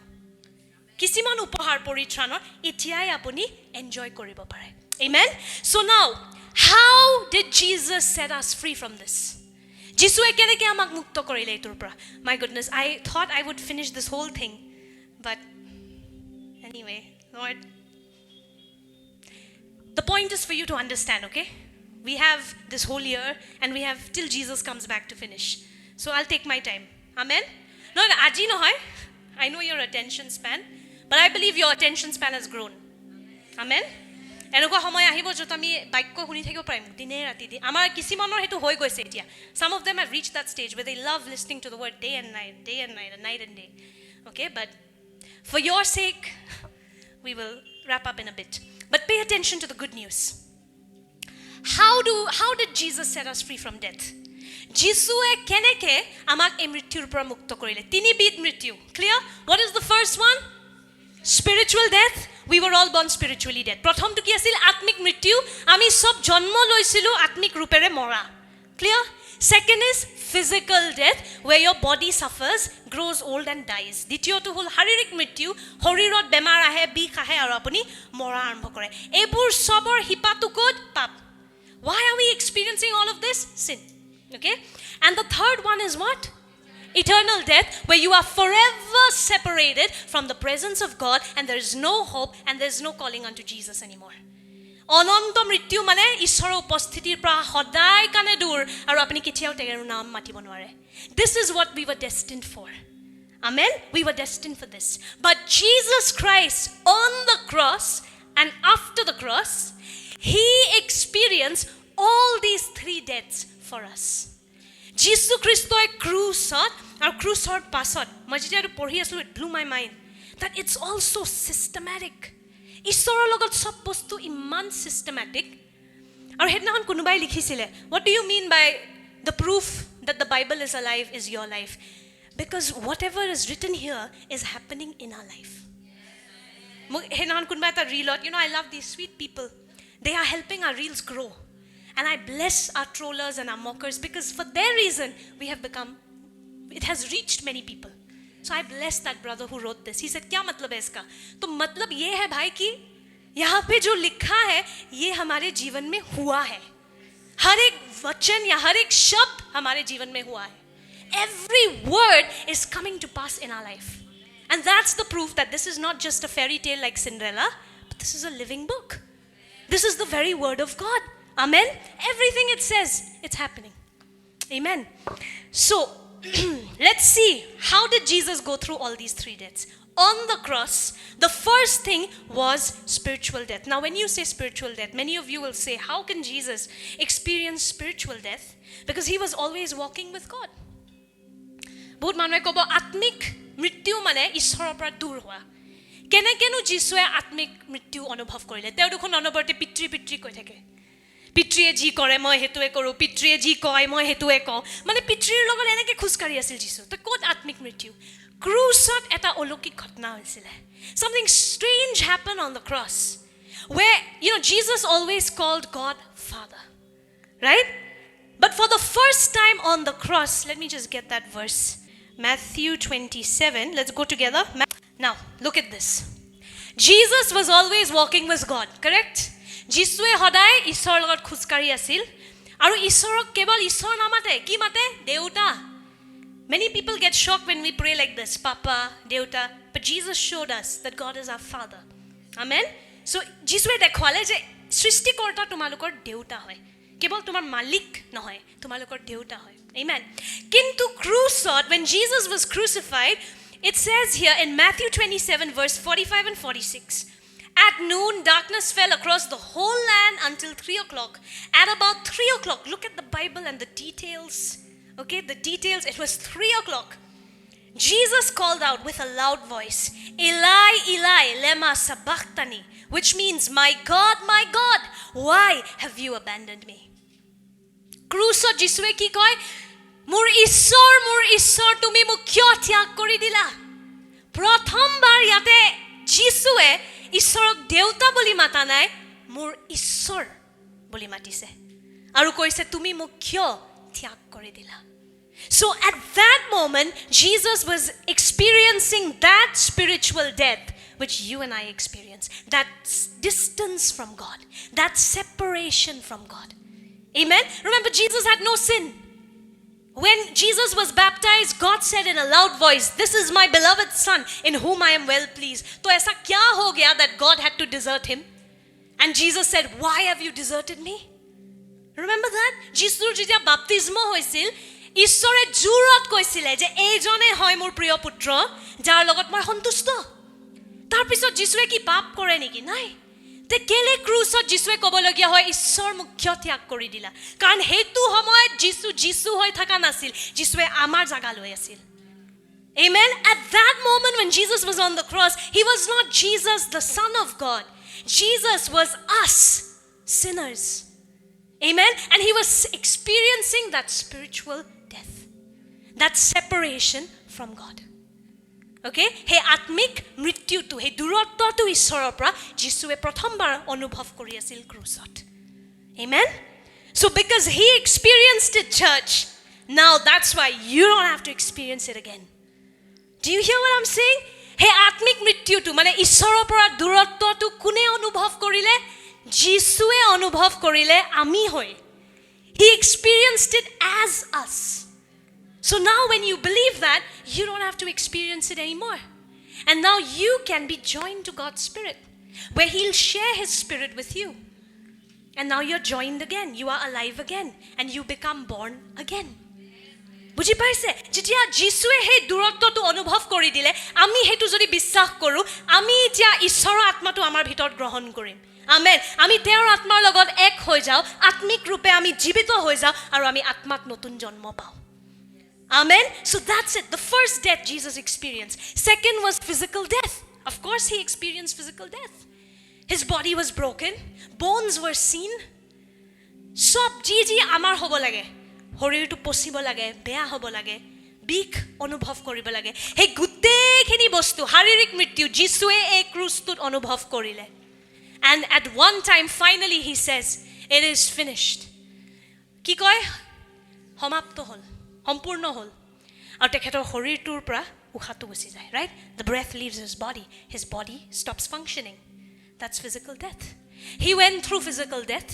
kisiman upahar poritranor etiai apuni enjoy koribo pare amen so now how did Jesus set us free from this Jesus ekeneke amak mukto korile etur pora my goodness I thought I would finish this whole thing but anyway Lord the point is for you to understand okay we have this whole year and we have till Jesus comes back to finish so I'll take my time amen no aji no hoy I know your attention span but I believe your attention span has grown amen enoko homoy ahibo jot ami baikko huni thakibo parim dine rati di amar kisimanor hetu hoy goise etia some of them have reached that stage where they love listening to the word day and night and day okay but for your sake we will wrap up in a bit but pay attention to the good news how did Jesus set us free from death Jisue keneke amak ei mrityur pora mukto korile tini bid mrityu clear what is the first one spiritual death we were all born spiritually dead prothom tu ki asil atmik mrityu ami sob jonmo loisilu atmik rupere mora clear Second is physical death, where your body suffers, grows old and dies. দ্বিতীয়টো হ'ল শাৰীৰিক মৃত্যু, শৰীৰত বেমাৰ আহে, বিষ আহে আৰু আপুনি মৰা আৰম্ভ কৰে। এইবোৰ সবৰ হিপাটো ক'ত? পাপ। Why are we experiencing all of this? Sin. Okay? And the third one is what? Eternal death, where you are forever separated from the presence of God and there is no hope and there is no calling unto Jesus anymore. অনন্ত মৃত্যু মানে ঈশ্বৰৰ উপস্থিতিৰ পৰা সদায় কানে দূৰ আৰু আপুনি কেতিয়াও তেওঁৰ নাম মাতিব নোৱাৰে। This is what we were destined for. Amen? We were destined for this. But Jesus Christ on the cross and after the cross, he experienced all these three deaths for us. Jesus Christoi ক্ৰুচত আৰু ক্ৰুচৰ পাছত মই যেতিয়া এইটো পঢ়ি আছিলোঁ, it blew my mind that it's also systematic. ঈশ্বৰৰ লগত সব বস্তু ইমান systematic. আৰু সেইদিনাখন কোনোবাই লিখিছিলে, what do you mean by the proof that the Bible is alive is your life? Because whatever is written here is happening in our life. সেইদিনাখন কোনোবাই এটা ৰীলত, I love these sweet people. They are helping our reels grow. And I bless our trollers and our mockers because for their reason we have become, it has reached many people. So I bless that brother who wrote this. He said, क्या मतलब है इसका? तो मतलब ये है भाई कि यहाँ पे जो लिखा है ये हमारे जीवन में हुआ है. हर एक वचन या हर एक शब्द हमारे जीवन में हुआ है. Every word is coming to pass in our life. And that's the proof that this is not just a fairy tale like Cinderella, but this is a living book. This is the very word of God. Amen? Everything it says, it's happening. Amen. So, let's see, how did Jesus go through all these three deaths? On the cross, the first thing was spiritual death. Now, when you say spiritual death, many of you will say, how can Jesus experience spiritual death? Because he was always walking with God. বহুত মানুহে ক'ব আত্মিক মৃত্যু মানে ঈশ্বৰৰ পৰা দূৰ হোৱা। কেনেকেনো যীশুৱে আত্মিক মৃত্যু অনুভৱ কৰিলে? তেওঁ দেখোন অনবৰতে পিতৃ পিতৃ কৈ থাকে। পিতৃয়ে যি কৰে মই সেইটোৱে কৰোঁ, পিতৃয়ে যি কয় মই সেইটোৱে কওঁ। মানে পিতৃৰ লগত এনেকৈ খোজকাঢ়ি আছিল যীশু। তো ক'ত আত্মিক মৃত্যু? ক্ৰুচত এটা অলৌকিক ঘটনা হৈছিলে। Something strange happened on the cross where, Jesus always called God Father, right? But for the first time on the cross, let me just get that verse. Matthew 27, let's go together. Now, look at this. Jesus was always walking with God, correct? যীশুৱে সদায় ঈশ্বৰৰ লগত খোজকাঢ়ি আছিল আৰু ঈশ্বৰক কেৱল ঈশ্বৰ নামাতে, কি মাতে? দেউতা। Many people get shocked when we pray like this, Papa, Deuta, but Jesus showed us that God is our Father. Amen? So, যীশুৱে দেখুৱালে যে সৃষ্টিকৰ্তা তোমালোকৰ দেউতা হয়। কেৱল তোমাৰ মালিক নহয়, তোমালোকৰ দেউতা হয়। Amen. কিন্তু ক্ৰুচত, when Jesus was crucified, it says here in Matthew 27 verse 45 and 46, at noon, darkness fell across the whole land until 3 o'clock. At about 3 o'clock, look at the Bible and the details. Okay, the details, it was 3 o'clock. Jesus called out with a loud voice, Eli, Eli, lema sabachthani, which means, my God, why have you abandoned me? Krusot Jisue ki koi, Mur Ishor, tumi muk kyo tyag kori dila? Prothombar yate Jisue ঈশ্বৰক দেউতা বুলি মাতা নাই, মোৰ ঈশ্বৰ বুলি মাতিছে আৰু কৈছে তুমি মোক কিয় ত্যাগ কৰি দিলা? So at that moment, Jesus was experiencing that spiritual death which you and I experience, that distance from God, that separation from God. Amen? Remember, Jesus had no sin. When Jesus was baptized, God said in a loud voice, this is my beloved son in whom I am well pleased. So aisa kya ho gaya that God had to desert him? And Jesus said, why have you deserted me? Remember that? Jesus যেতিয়া baptismo hoisil, ঈশ্বৰে জোৰত কৈছিলে যে এইজনে হয় মোৰ প্ৰিয় পুত্ৰ, যাৰ লগত মই সন্তুষ্ট। তাৰ পিছত যীশুৱে কি পাপ কৰে নেকি? নাই। তে কেলে ক্ৰুচত যীশুৱে ক'বলগীয়া হয় ঈশ্বৰ মোক কিয় ত্যাগ কৰি দিলা? কাৰণ সেইটো সময়ত যীশু হৈ থকা নাছিল, যীশুৱে আমাৰ জাগা লৈ আছিল। Amen? At that moment when Jesus was on the cross, he was not Jesus, the Son of God. Jesus was us, sinners. Amen? And he was experiencing that spiritual death, that separation from God. Okay? He atmik mrityutu, he durottotu ঈশ্বৰৰ পৰা যীশুৱে প্ৰথমবাৰ অনুভৱ কৰি আছিল ক্ৰুচত। Amen? So because he experienced it, church, now that's why you don't have to experience it again. Do you hear what I'm saying? Hey, atmik mrityu tu mane ishorer pora durotto tu kune anubhav korile? Jisue anubhav korile ami hoi. He experienced it as us. So now when you believe that, you don't have to experience it anymore. And now you can be joined to God's Spirit, where He'll share His Spirit with you. And now you're joined again. You are alive again. And you become born again. বুজি পাইছে যেতিয়া যিশুৱে সেই দূৰত্বটো অনুভৱ কৰি দিলে আমি হেতু যদি বিশ্বাস কৰো আমি এতিয়া ঈশ্বৰৰ আত্মাটো আমাৰ ভিতৰত গ্ৰহণ কৰিম আমেন আমি তেওঁৰ আত্মাৰ লগত এক হৈ যাও আত্মিক ৰূপে আমি জীবিত হৈ যাও আৰু আমি আত্মাত নতুন জন্ম পাও Amen. So that's it. The first death Jesus experienced. Second was physical death. Of course, he experienced physical death. His body was broken. Bones were seen. Sob ji amar hobo lage. Horir tu possible lage. Beya hobo lage. Bik anubhav koribo lage. He gutekhini bostu haririk mrityu Jisue ei krustut anubhav korile. And at one time, finally, he says, "It is finished." Ki koy? Homapto hol. সম্পূৰ্ণ হল আৰু তেখেতৰ শৰীৰটোৰ পৰা উশাহটো Gucci যায় right the breath leaves his body stops functioning that's physical death he went through physical death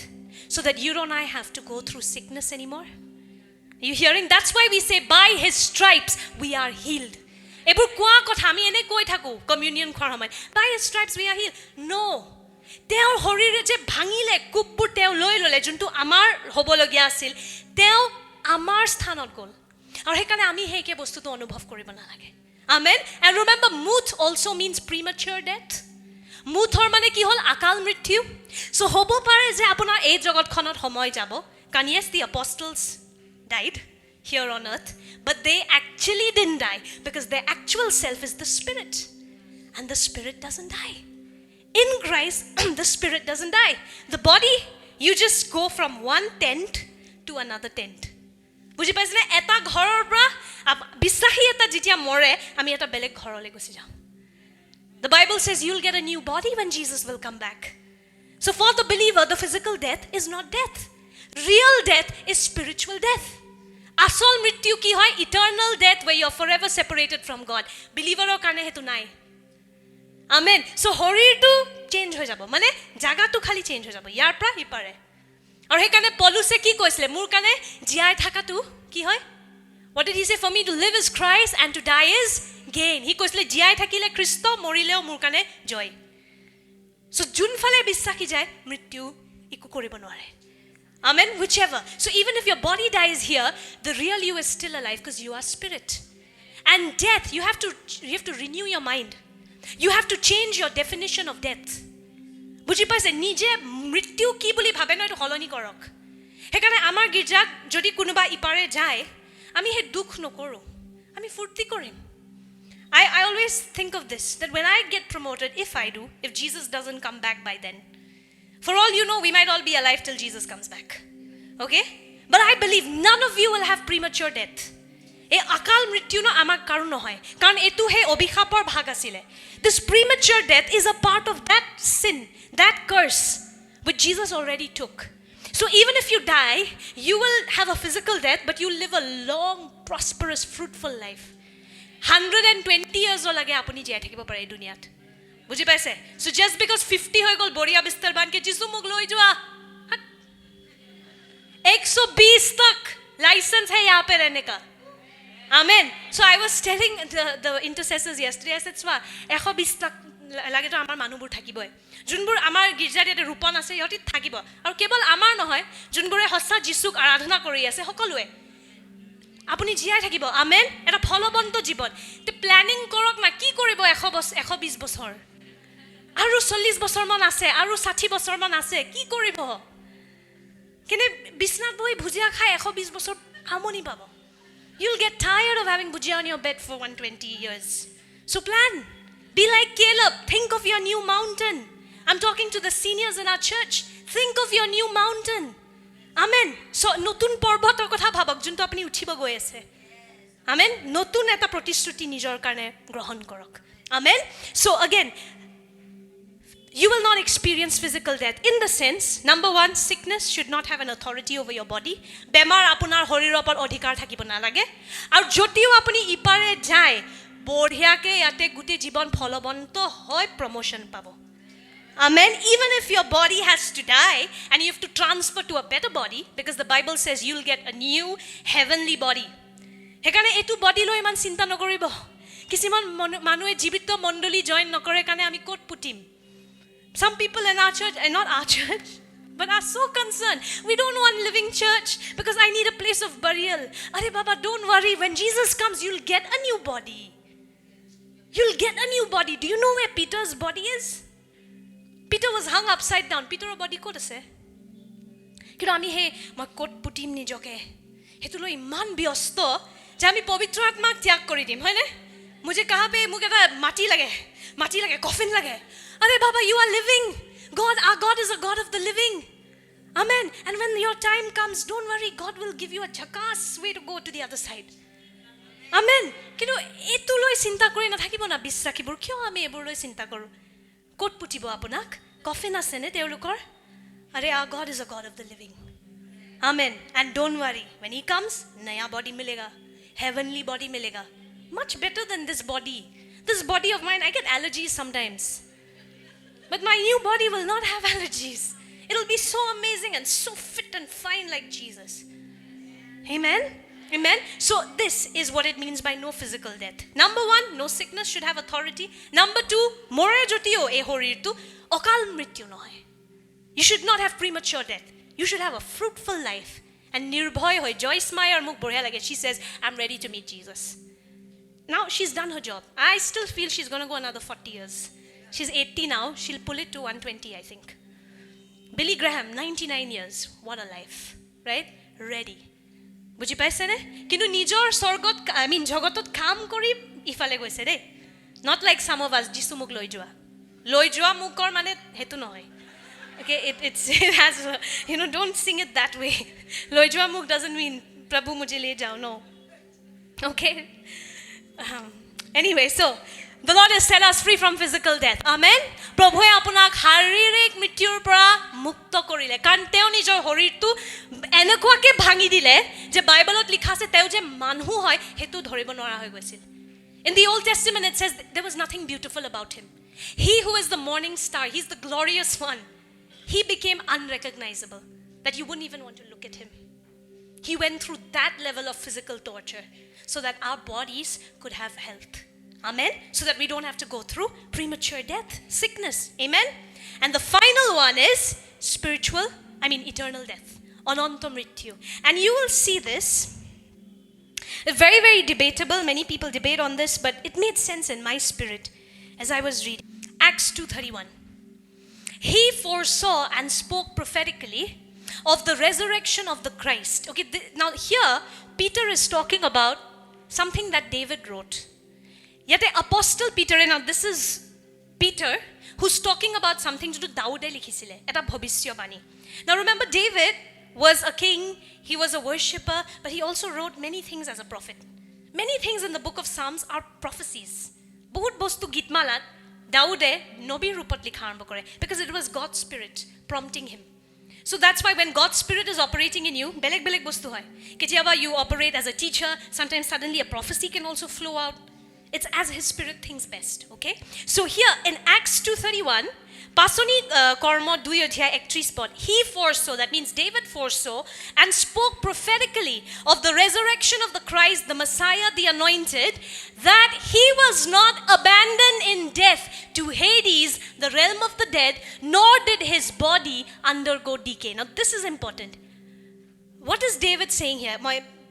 so that you and I have to go through sickness anymore you hearing that's why we say by his stripes we are healed এবোৰ কোৱা কথা আমি এনে কৈ থাকো communion খোৱাৰ সময়ত by his stripes we are healed no তেওঁৰ শৰীৰে যে ভাঙিলে কুপবোৰ তেওঁ লৈ ললে যোনটো আমাৰ হ'বলগীয়া আছিল তেওঁ আমাৰ স্থানত গল আৰু হেকানে আমি হেকে বস্তুটো অনুভৱ কৰিব নালাগে amen and remember moot also means premature death মুথৰ মানে কি হল আকাল মৃত্যু so হ'ব পাৰে যে আপোনাৰ এই জগতখনত সময় যাব কাৰণ yes the apostles died here on earth but they actually didn't die because their actual self is the spirit and the spirit doesn't die in Christ the spirit doesn't die the body you just go from one tent to another tent বুজি পাইছনে এটা ঘৰৰ পৰা বিশ্বাসী এটা যেতিয়া মৰে আমি এটা বেলেগ ঘৰলৈ গুচি যাওঁ The Bible says you'll get a new body when Jesus will come back. So for the believer the physical death is not death. Real death is spiritual death. Asol mrityu ki hoy eternal death where you're forever separated from God. Believer or kane hetu nai. Amen. So horir tu change ho jabo. Mane jaga tu khali change ho jabo. Yar pra ipare. আৰু হেকানে পলুছে কি কৈছিলে মোৰ কানে জিয়াই থাকাটো কি হয় what did he say for me to live is Christ and to die is gain he কৈছিলে জিয়াই থাকিলে খ্ৰীষ্ট মৰিলেও মোৰ কানে জয় so যোনফালে বিশ্বাসী যায় মৃত্যু ইকো কৰিব নোৱাৰে amen whichever so even if your body dies here the real you is still alive because you are spirit and death you have to renew your mind you have to change your definition of death বুজি পাইছে নিজে মৃত্যু কি বুলি ভাবে না এটো হলনি কৰক হেকানে আমাৰ গিৰ্জাক যদি কোনোবা ইপাৰে যায় আমি হে দুখ নকৰো আমি ফুৰ্তি কৰিম I always think of this that when I get promoted if I do if Jesus doesn't come back by then for all you know we might all be alive till Jesus comes back okay but I believe none of you will have premature death এই আকাল মৃত্যু ন আমাৰ কাৰণ নহয় কাৰণ এটো হে অভিশাপৰ ভাগ আছিল this premature death is a part of that sin that curse which Jesus already took so even if you die you will have a physical death but you live a long prosperous fruitful life 120 years lage apuni jai thakibo pare ei duniyat বুজি পাইছে so just because 50 হৈ গল বৰিয়া বিস্তাৰ বানকে যিসু মোক লৈ যোৱা 120 tak license hai yahan pe rehne ka amen so I was telling the intercessors yesterday I said swa 120 tak লাগে তো আমাৰ মানুহবোৰ থাকিবই যোনবোৰ আমাৰ গিৰ্জাত এটা ৰূপন আছে ইহতি থাকিব আৰু কেৱল আমাৰ নহয় যোনবোৰে হসা যিশুক আৰাধনা কৰি আছে সকলোৱে আপুনি জিয়াই থাকিব আমেন এটা ফলবন্ত জীৱন তে প্ল্যানিং কৰক না কি কৰিব 120 বছৰ আৰু 40 বছৰ মান আছে আৰু 60 বছৰ মান আছে কি কৰিব কেনে বিছনাত বহি ভুজিয়া খাই 120 বছৰ আমনি পাব you'll get tired of having bhujia on your bed for 120 years so plan be like Caleb think of your new mountain I'm talking to the seniors in our church think of your new mountain amen so notun porbotor kotha bhabak junto apni uthibo goi ase amen notun eta protistruti nijor karone grohon korok amen so again you will not experience physical death. In the sense, number one, sickness should not have an authority over your body. Bemar apunar horirer opor odhikar thakibo nalage. Aru jotio apuni ipare jay, bodhiake yate gute jibon pholobonto hoy promotion pabo. Amen. Even if your body has to die and you have to transfer to a better body, because the Bible says you'll get a new heavenly body. Hekane etu body lo iman sinta nokoribo. Kisiman manue jibito mondoli join nokore kane ami kot putim. Some people in our church, and not our church, but are so concerned. We don't want living church because I need a place of burial. Arey Baba, don't worry. When Jesus comes, you'll get a new body. You'll get a new body. Do you know where Peter's body is? Peter was hung upside down. Peter's body kot ase. Kino ami he ma kot putim nijoke. Hetu lo iman byosto je ami povitro atmak tyag kori dim, hoy ne? Mujhe kahan pe mujhe eta mati lage, coffin lage. Arey Baba, you are living. God, our God is a God of the living. Amen. And when your time comes, don't worry. God will give you a jackass way to go to the other side. Amen. Kino etu loi sinta kori na thakibo na bisrakibur. Kyo ami ebur loi sinta koru? Kot putibo apunak? Coffin ase ne teolokor? Arey, our God is a God of the living. Amen. And don't worry. When He comes, naya body milega. Heavenly body milega. Much better than this body. This body of mine, I get allergies sometimes. But my new body will not have allergies. It'll be so amazing and so fit and fine like Jesus. Amen? Amen? So this is what it means by no physical death. Number one, no sickness should have authority. Number two, more jotio e horirtu okal mrityu noy. You should not have premature death. You should have a fruitful life. And nirbhoy hoy. Joyce Meyer muk borya lage. She says, I'm ready to meet Jesus. Now she's done her job. I still feel she's going to go another 40 years. She's 80 now. She'll pull it to 120, I think. Billy Graham, 99 years. What a life. Right? Ready. Buji paise ne? Kintu nijor sorgot, jogotot kam kori ifale goise de. Not like some of us, Jisu muk loi joa. Loi joa mukor mane hetu nohoy. Okay, it has, don't sing it that way. Loi joa muk doesn't mean Prabhu mujhe le jao, no. Okay? Anyway, so the Lord has set us free from physical death. Amen. Prabhuye apunak haririk mrityur pora mukto korile. Karon teo nijor horirtu enekoake bhangi dile je Bible-ot likha ase teo je manhu hoy hetu dhoribo nora hoy goisil. In the Old Testament it says there was nothing beautiful about him. He who is the morning star, he's the glorious one. He became unrecognizable that you wouldn't even want to look at him. He went through that level of physical torture so that our bodies could have health. Amen? So that we don't have to go through premature death, sickness. Amen? And the final one is eternal death. Ananta mrityu. And you will see this. Very, very debatable. Many people debate on this, but it made sense in my spirit as I was reading. Acts 2:31. He foresaw and spoke prophetically of the resurrection of the Christ. Okay, now here Peter is talking about something that David wrote. Yet Apostle Peter, now this is Peter who's talking about something to do Daude likhisile eta bhavishyabani. Now remember, David was a king, he was a worshipper, but he also wrote many things as a prophet. Many things in the book of Psalms are prophecies. Bahut bostu gitmalat Daude nobi rupat likha arambo kore because it was God's spirit prompting him. So that's why when God's spirit is operating in you, beleg bostu hoy. Ketiaba you operate as a teacher, sometimes suddenly a prophecy can also flow out. It's as his spirit thinks best, okay? So here in Acts 2:31, Pasoni Kormo 2:31 spot, he foresaw, that means David foresaw and spoke prophetically of the resurrection of the Christ, the Messiah, the anointed, that he was not abandoned in death to Hades, the realm of the dead, nor did his body undergo decay. Now this is important. What is David saying here?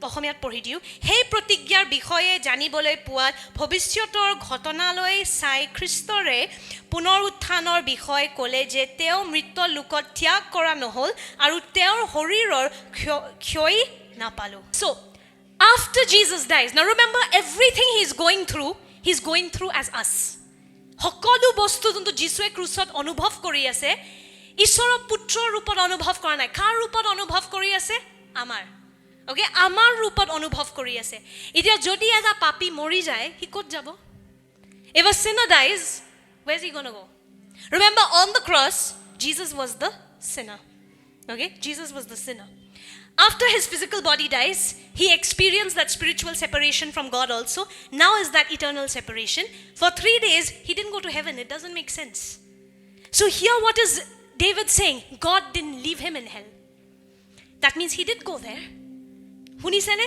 অসমীয়াত পঢ়ি দিওঁ সেই প্ৰতিজ্ঞাৰ বিষয়ে জানিবলৈ পোৱাত ভৱিষ্যতৰ ঘটনালৈ চাই খ্ৰীষ্টৰে পুনৰ উত্থানৰ বিষয় ক'লে যে তেওঁ মৃত লোকত ত্যাগ কৰা নহ'ল আৰু তেওঁৰ শৰীৰৰ ক্ষয় নাপালো. So after Jesus dies, now remember everything he's going through as us. সকলো বস্তু যোনটো যীশুৱে ক্ৰুচত অনুভৱ কৰি আছে ঈশ্বৰৰ পুত্ৰৰ ৰূপত অনুভৱ কৰা নাই. কাৰ ৰূপত অনুভৱ কৰি আছে? আমাৰ. Okay, amar rupat anubhav kori ase. Itia jodi eta papi mori jay, he kot jabo? If a sinner dies, where's he gonna go? Remember, on the cross, Jesus was the sinner. Okay? Jesus was the sinner. After his physical body dies, he experienced that spiritual separation from God also. Now is that eternal separation. For 3 days, he didn't go to heaven. It doesn't make sense. So here what is David saying? God didn't leave him in hell. That means he did go there. শুনিছেনে?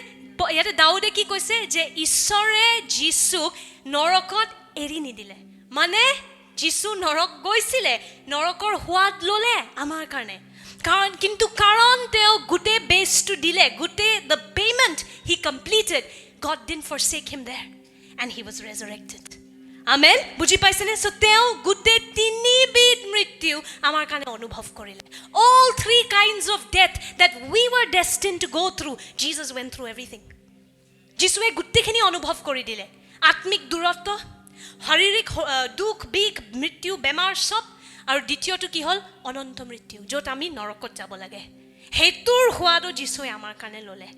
ইয়াতে দাউদে কি কৈছে যে ঈশ্বৰে যীশুক নৰকত এৰি নিদিলে। মানে যীশু নৰক গৈছিলে, নৰকৰ সোৱাদ ল'লে আমাৰ কাৰণে। কাৰণ তেওঁ গোটেই বেছটো দিলে, গোটেই the payment he completed, God didn't forsake him there and he was resurrected. Amen? বুজি পাইছেনে? So তেওঁ গোটেই 3 বিধ মৃত্যু আমাৰ কাৰণে অনুভৱ কৰিলে। All 3 kinds of death that we were destined to go through, Jesus went through everything. যীশুৱে গোটেইখিনি অনুভৱ কৰি দিলে। আত্মিক দূৰত্ব, শাৰীৰিক দুখ, বিষ, মৃত্যু, বেমাৰ সব, আৰু দ্বিতীয়টো কি হ'ল? অনন্ত মৃত্যু, য'ত আমি নৰকত যাব লাগে। সেইটোৰ সোৱাদো যীশুৱে আমাৰ কাৰণে ল'লে।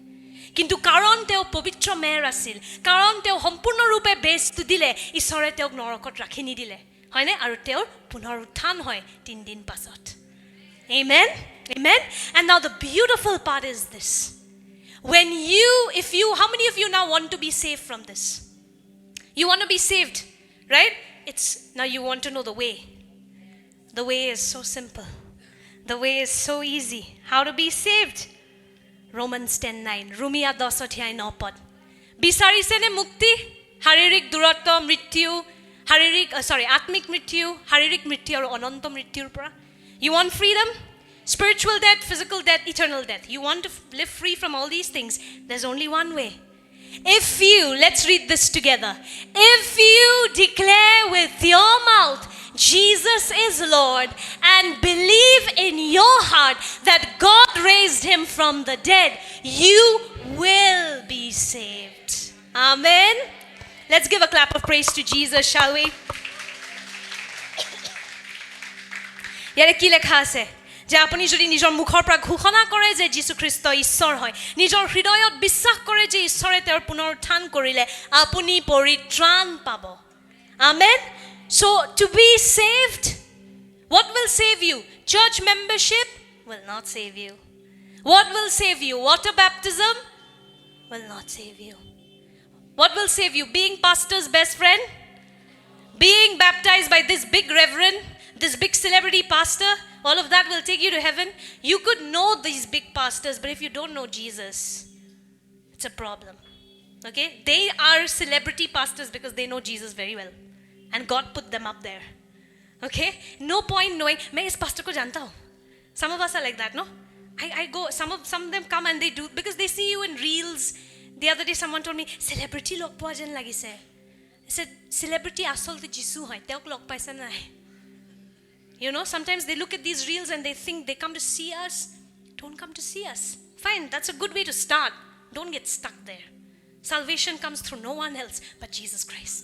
কিন্তু কাৰণ তেওঁ পবিত্ৰ মেৰ আছিল, কাৰণ তেওঁ সম্পূৰ্ণৰূপে বেছটো দিলে, ঈশ্বৰে তেওঁক নৰকত ৰাখি নিদিলে, হয়নে? আৰু তেওঁৰ পুনৰ উত্থান হয় 3 দিন পাছত। Amen? Amen? And now the beautiful part is this. When how many of you now want to be saved from this? You want to be saved, right? Now you want to know the way. The way is so simple. The way is so easy. How to be saved? Romans 10:9. Rumia 10:9 বিচাৰিছেনে মুক্তি? শাৰীৰিক দূৰত্ব, মৃত্যু, আত্মিক মৃত্যু, শাৰীৰিক মৃত্যু আৰু অনন্ত মৃত্যুৰ পৰা? You want freedom? Spiritual death, physical death, eternal death. You want to live free from all these things? There's only one way. Let's read this together. If you declare with your mouth Jesus is Lord and believe in your heart that God raised him from the dead, you will be saved. Amen. Let's give a clap of praise to Jesus, shall we? ইয়াৰে কি লেখা আছে? যে আপুনি যদি নিজৰ মুখৰ পৰা ঘোষণা কৰে যে যীশুখ্ৰীষ্ট ঈশ্বৰ হয়, নিজৰ হৃদয়ত বিশ্বাস কৰে যে ঈশ্বৰে তেওঁৰ পুনৰুত্থান কৰিলে, আপুনি পৰিত্ৰাণ পাব। Amen. So to be saved, what will save you? Church membership will not save you. What will save you? Water baptism will not save you. What will save you? Being pastor's best friend? Being baptized by this big reverend, this big celebrity pastor? All of that will take you to heaven. You could know these big pastors, but if you don't know Jesus, it's a problem. Okay? They are celebrity pastors because they know Jesus very well. And God put them up there. Okay? No point knowing, मैं इस pastor को जानता हूँ. Some of us are like that, no? I go, some of them come and they do, because they see you in reels. The other day someone told me, celebrity log পোৱা যেন লাগিছে. I said, celebrity আচলতে যিশু হয়, তেওঁক log পাইছে নাই? You know, sometimes they look at these reels and they think they come to see us. Don't come to see us. Fine, that's a good way to start. Don't get stuck there. Salvation comes through no one else but Jesus Christ.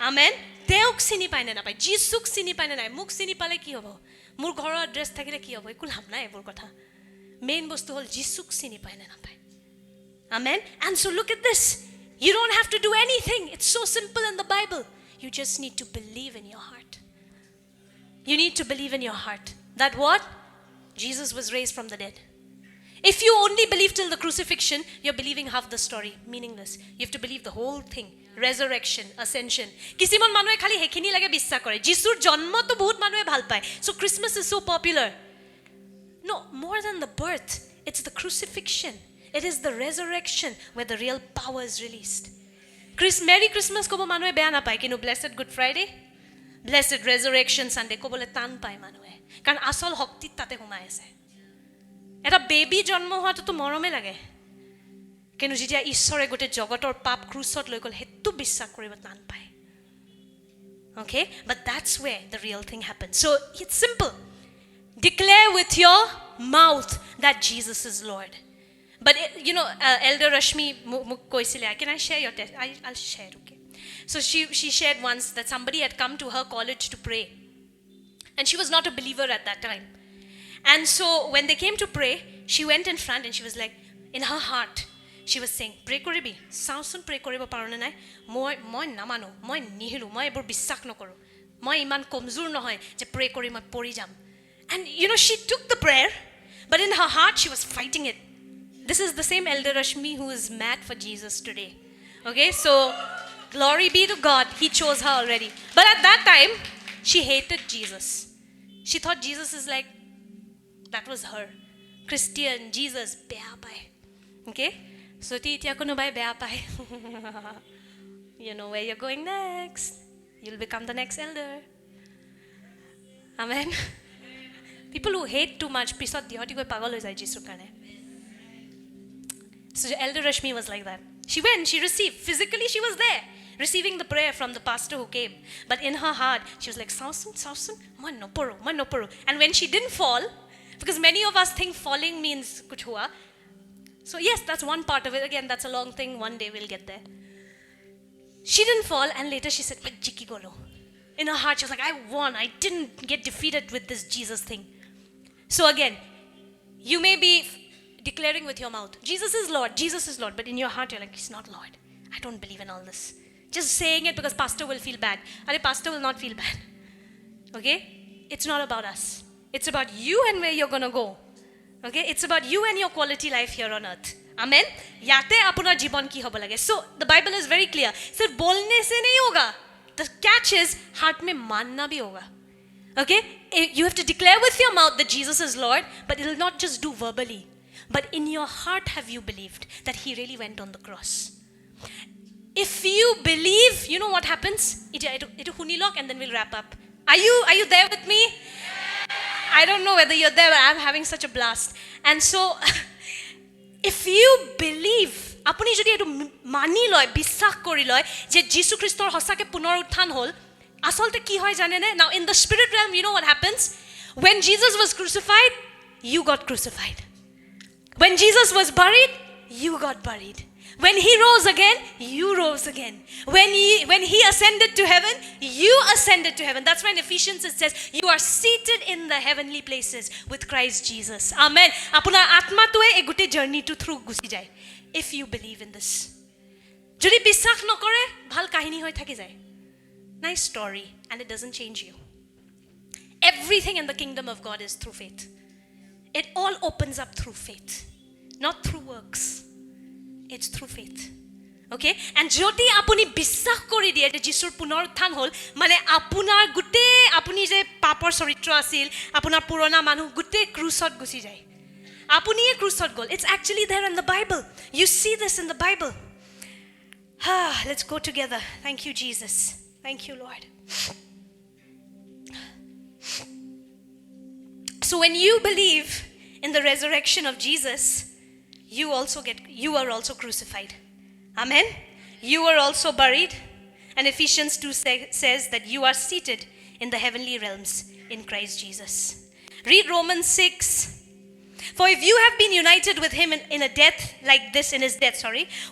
Amen. তেওঁক চিনি পায় নে নাপায়? যীশুক চিনি পায় নে নাই? মোক চিনি পালে কি হ'ব? মোৰ ঘৰৰ এড্ৰেছ থাকিলে কি হ'ব? একো লাভ নাই এইবোৰ কথা। মেইন বস্তু হ'ল যীশুক চিনি পায় নে নাপায়? Amen. And so look at this. You don't have to do anything. It's so simple in the Bible. You just need to believe in your heart. You need to believe in your heart that what? Jesus was raised from the dead. If you only believe till the crucifixion, you're believing half the story. Meaningless. You have to believe the whole thing. Resurrection, ascension. Kisimon মানুহে খালি হেখিনি লাগে বিশ্বাস কৰে। যিশুৰ জন্মটো বহুত মানুহে ভাল পায়। So Christmas is so popular. No, more than the birth, it's the crucifixion. It is the resurrection where the real power is released. Merry Christmas ক'ব মানুহে বেয়া নাপায়, কিন্তু Blessed Good Friday, Blessed Resurrection Sunday ক'বলৈ টান পায় মানুহে, কাৰণ আসল শক্তি তাতে সোমাই আছে। এটা বেবী জন্ম হোৱাটো মৰমে লাগে, কিন্তু যেতিয়া ঈশ্বৰে গোটেই জগতৰ পাপ ক্ৰুচত লৈ গ'ল, সেইটো বিশ্বাস কৰিব টান পায়। Okay? But that's where the real thing happens. So it's simple. Declare with your mouth that Jesus is Lord. But you know, Elder Rashmi koisile, can I share your test? I'll share, okay? So she shared once that somebody had come to her college to pray. And she was not a believer at that time. And so when they came to pray, she went in front and she was like, in her heart, she was saying, pray koribi, sausun pray koribo parone nai, moi namano, moi nihilu, moi ebor bissak nokoro, মই ইমান কমজোৰ নহয় যে pray কৰি মই পৰি যাম. And you know, she took the prayer, but in her heart she was fighting it. This is the same Elder Rashmi who is mad for Jesus today. Okay, so glory be to God, he chose her already. But at that time, she hated Jesus. She thought Jesus is like, that was her. Christian, Jesus, beya pai. Okay, so ti itia kono bai beya pai. You know where you're going next. You'll become the next elder. Amen. People who hate too much, pisot dihoti koi pagal hoi jai Jesu karone. So Elder Rashmi was like that. She went, she received. Physically, she was there, receiving the prayer from the pastor who came. But in her heart, she was like, Sausun, man no poro. And when she didn't fall, because many of us think falling means kuch hua. So yes, that's one part of it. Again, that's a long thing. One day we'll get there. She didn't fall, and later she said, Jiki golo. In her heart, she was like, I won. I didn't get defeated with this Jesus thing. So again, you may be declaring with your mouth, Jesus is Lord, but in your heart you're like, he's not Lord. I don't believe in all this. Just saying it because pastor will feel bad. Are pastor will not feel bad. Okay? It's not about us. It's about you and where you're going to go. Okay? It's about you and your quality life here on earth. Amen? Yate apunar jibon ki hobo lage. So the Bible is very clear. Sir bolne se nahi hoga. The catch is heart mein manna bhi hoga. Okay? You have to declare with your mouth that Jesus is Lord, but it will not just do verbally. But in your heart have you believed that he really went on the cross? If you believe, you know what happens? Itu hunilok, and then we'll wrap up. Are you there with me? I don't know whether you're there, but I'm having such a blast. And so, if you believe, apuni jodi etu mani loy, bisakh kori loy, je Jesu Christor hosake punor utthan hol, asolte ki hoy jane ne? Now in the spirit realm, you know what happens? When Jesus was crucified, you got crucified. When Jesus was buried, you got buried. When he rose again, you rose again. When he ascended to heaven, you ascended to heaven. That's why in Ephesians it says, you are seated in the heavenly places with Christ Jesus. Amen. Apunar atma toe e gote journey to through gusi jay. If you believe in this. Jodi bisakh nokore, bhal kahini hoy thaki jay. Nice story, and it doesn't change you. Everything in the kingdom of God is through faith. It all opens up through faith, not through works. It's through faith. Okay? And jodi apuni bisakh kori diye je Jisur punorutthan hol, mane apunar gute apuni je papor charitra asil, apunar purona manu gute cruciot gusi jay. Apuni e cruciot gol. It's actually there in the Bible. You see this in the Bible. Let's go together. Thank you, Jesus. Thank you, Lord. So when you believe in the resurrection of Jesus, you are also crucified. Amen? You are also buried. And Ephesians 2 says that you are seated in the heavenly realms in Christ Jesus. Read Romans 6. For if you have been united with him in a death like this, in his death,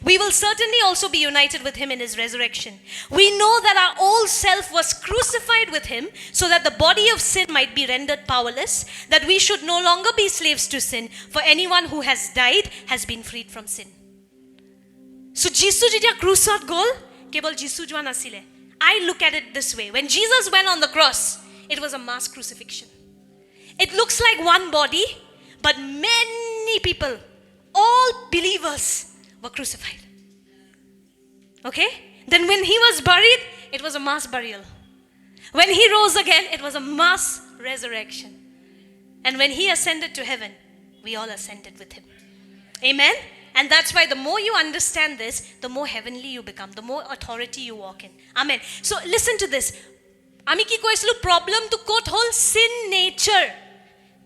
we will certainly also be united with him in his resurrection. We know that our old self was crucified with him so that the body of sin might be rendered powerless, that we should no longer be slaves to sin, for anyone who has died has been freed from sin. So Jesus jetia crucified gol, kebol Jesus joa nasile. I look at it this way. When Jesus went on the cross, it was a mass crucifixion. It looks like one body, but many people, all believers, were crucified. Okay? Then when he was buried, it was a mass burial. When he rose again, it was a mass resurrection. And when he ascended to heaven, we all ascended with him. Amen? And that's why the more you understand this, the more heavenly you become, the more authority you walk in. Amen. So listen to this. Ami ki koislu problem to quote whole sin nature.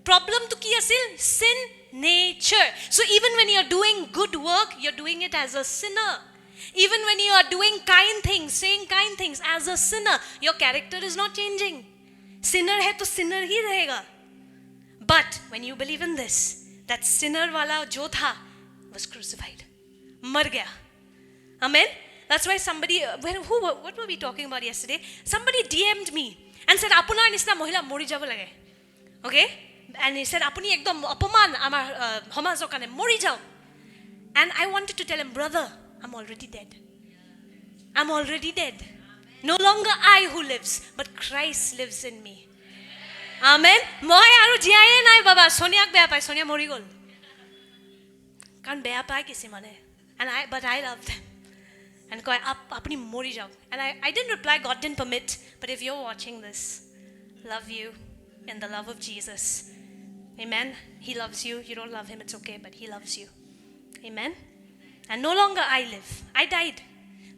Problem to ki asil? Sin nature. So even when you're doing good work, you're doing it as a sinner. Even when you are doing kind things, saying kind things as a sinner, your character is not changing. Sinner hai to sinner hi rahega. But when you believe in this, that sinner wala jo tha was crucified. Mar gaya. Amen? That's why somebody, what were we talking about yesterday? Somebody DM'd me and said, Apunar nisna mohila mori jabo lage. Okay? And he said, Apuni ekdom apaman amar homazor kane mori jao. And I wanted to tell him, brother, I'm already dead. I'm already dead. No longer I who lives, but Christ lives in me. Amen. মই আৰু জীয়ায়ে নাই বাবা, সোনিয়াক বেয়া পাই, সোনিয়া মৰি গ'ল। কাৰণ বেয়া পাই কিছুমানে, but I love them. And কয় আপুনি মৰি যাওক। And I didn't reply, God didn't permit, but if you're watching this, love you in the love of Jesus. Amen. He loves you. You don't love him, it's okay, but he loves you. Amen. And no longer I live. I died.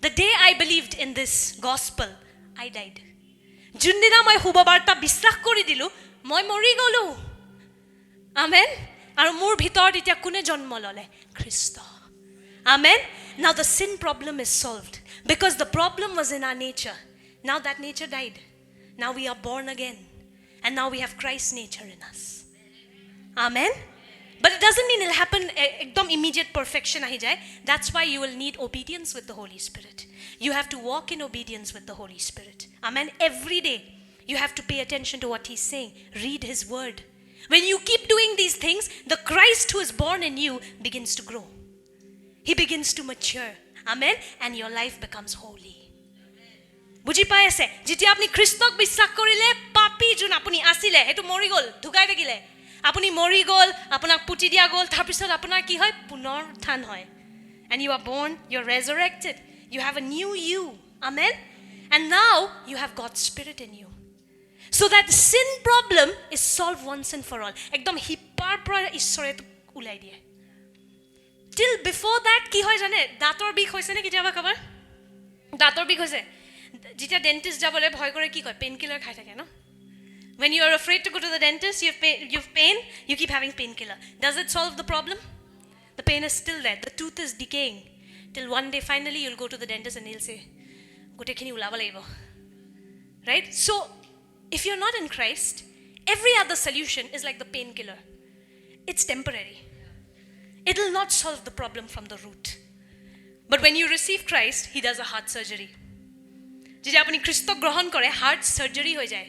The day I believed in this gospel, I died. Jundina moi hubabarta bisrach kori dilu, moi mori golu. Amen. Aru mur bhitor etia kune jonmo lole? Kristo. Amen. Now the sin problem is solved because the problem was in our nature. Now that nature died. Now we are born again. And now we have Christ's nature in us. Amen. But it doesn't mean it'll happen ekdom immediate perfection ahi jay. That's why you will need obedience with the Holy Spirit. You have to walk in obedience with the Holy Spirit. Amen. Every day you have to pay attention to what he's saying. Read his word. When you keep doing these things, the Christ who is born in you begins to grow. He begins to mature. Amen. And your life becomes holy. বুজি পাই আছে? যেতিয়া আপুনি খ্ৰীষ্টক বিশ্বাস কৰিলে, পাপী যোন আপুনি আছিলে হেতু মৰি গ'ল, ঢুকাই থাকিলে। আপুনি মৰি গ'ল, আপোনাক পুতি দিয়া গ'ল, তাৰপিছত আপোনাৰ কি হয়? পুনৰুত্থান হয়। And you are born, you're resurrected. You have a new you. Amen. And now you have God's Spirit in you. So that sin problem is solved once and for all. একদম হিপাৰ পৰা ঈশ্বৰে ওলাই দিয়ে। Till before that কি হয় জানে? দাঁতৰ বিষ হৈছে নে কেতিয়াবা কাবাৰ? দাঁতৰ বিষ হৈছে। যেতিয়া ডেন্টিষ্ট যাবলৈ ভয় কৰে কি কয়? পেইন কিলাৰ খাই থাকে ন? When you are afraid to go to the dentist, you have pain, you keep having painkiller. Does it solve the problem? The pain is still there. The tooth is decaying. Till one day, finally, you'll go to the dentist and he'll say, "Gotekhini ulaba laibo." Right? So, if you're not in Christ, every other solution is like the painkiller. It's temporary. It will not solve the problem from the root. But when you receive Christ, he does a heart surgery. যেতিয়া আপুনি খ্ৰীষ্টক গ্ৰহণ কৰে, heart surgery হৈ যায়।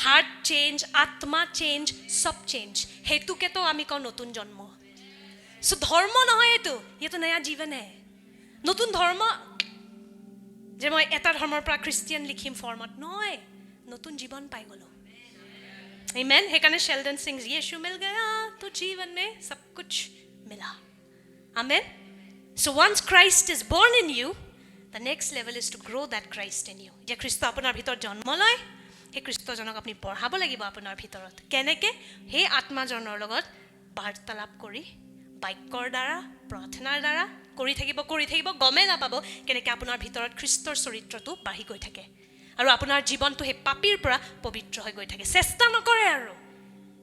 Heart change, atma change, sab change. Hetuke to ami kau notun janmo. So dharma nahoy etu. Ye to naya jivan hai. Notun dharma. Je moi eta dharmar pra Christian likhim format noy. Notun jiban pai golo. Amen. Hekane Sheldon sings, Yeshu mil gaya to jivan mein sab kuch mila. Amen. So once Christ is born in you, the next level is to grow that Christ in you. Je Kristo apunar bhitor janmo loy. সেই খ্ৰীষ্টজনক আপুনি পঢ়াব লাগিব আপোনাৰ ভিতৰত। কেনেকৈ? সেই আত্মাজনৰ লগত বাৰ্তালাপ কৰি, বাক্যৰ দ্বাৰা, প্ৰাৰ্থনাৰ দ্বাৰা কৰি থাকিব, গমে নাপাব কেনেকৈ আপোনাৰ ভিতৰত খ্ৰীষ্টৰ চৰিত্ৰটো বাঢ়ি গৈ থাকে আৰু আপোনাৰ জীৱনটো সেই পাপীৰ পৰা পবিত্ৰ হৈ গৈ থাকে। চেষ্টা নকৰে আৰু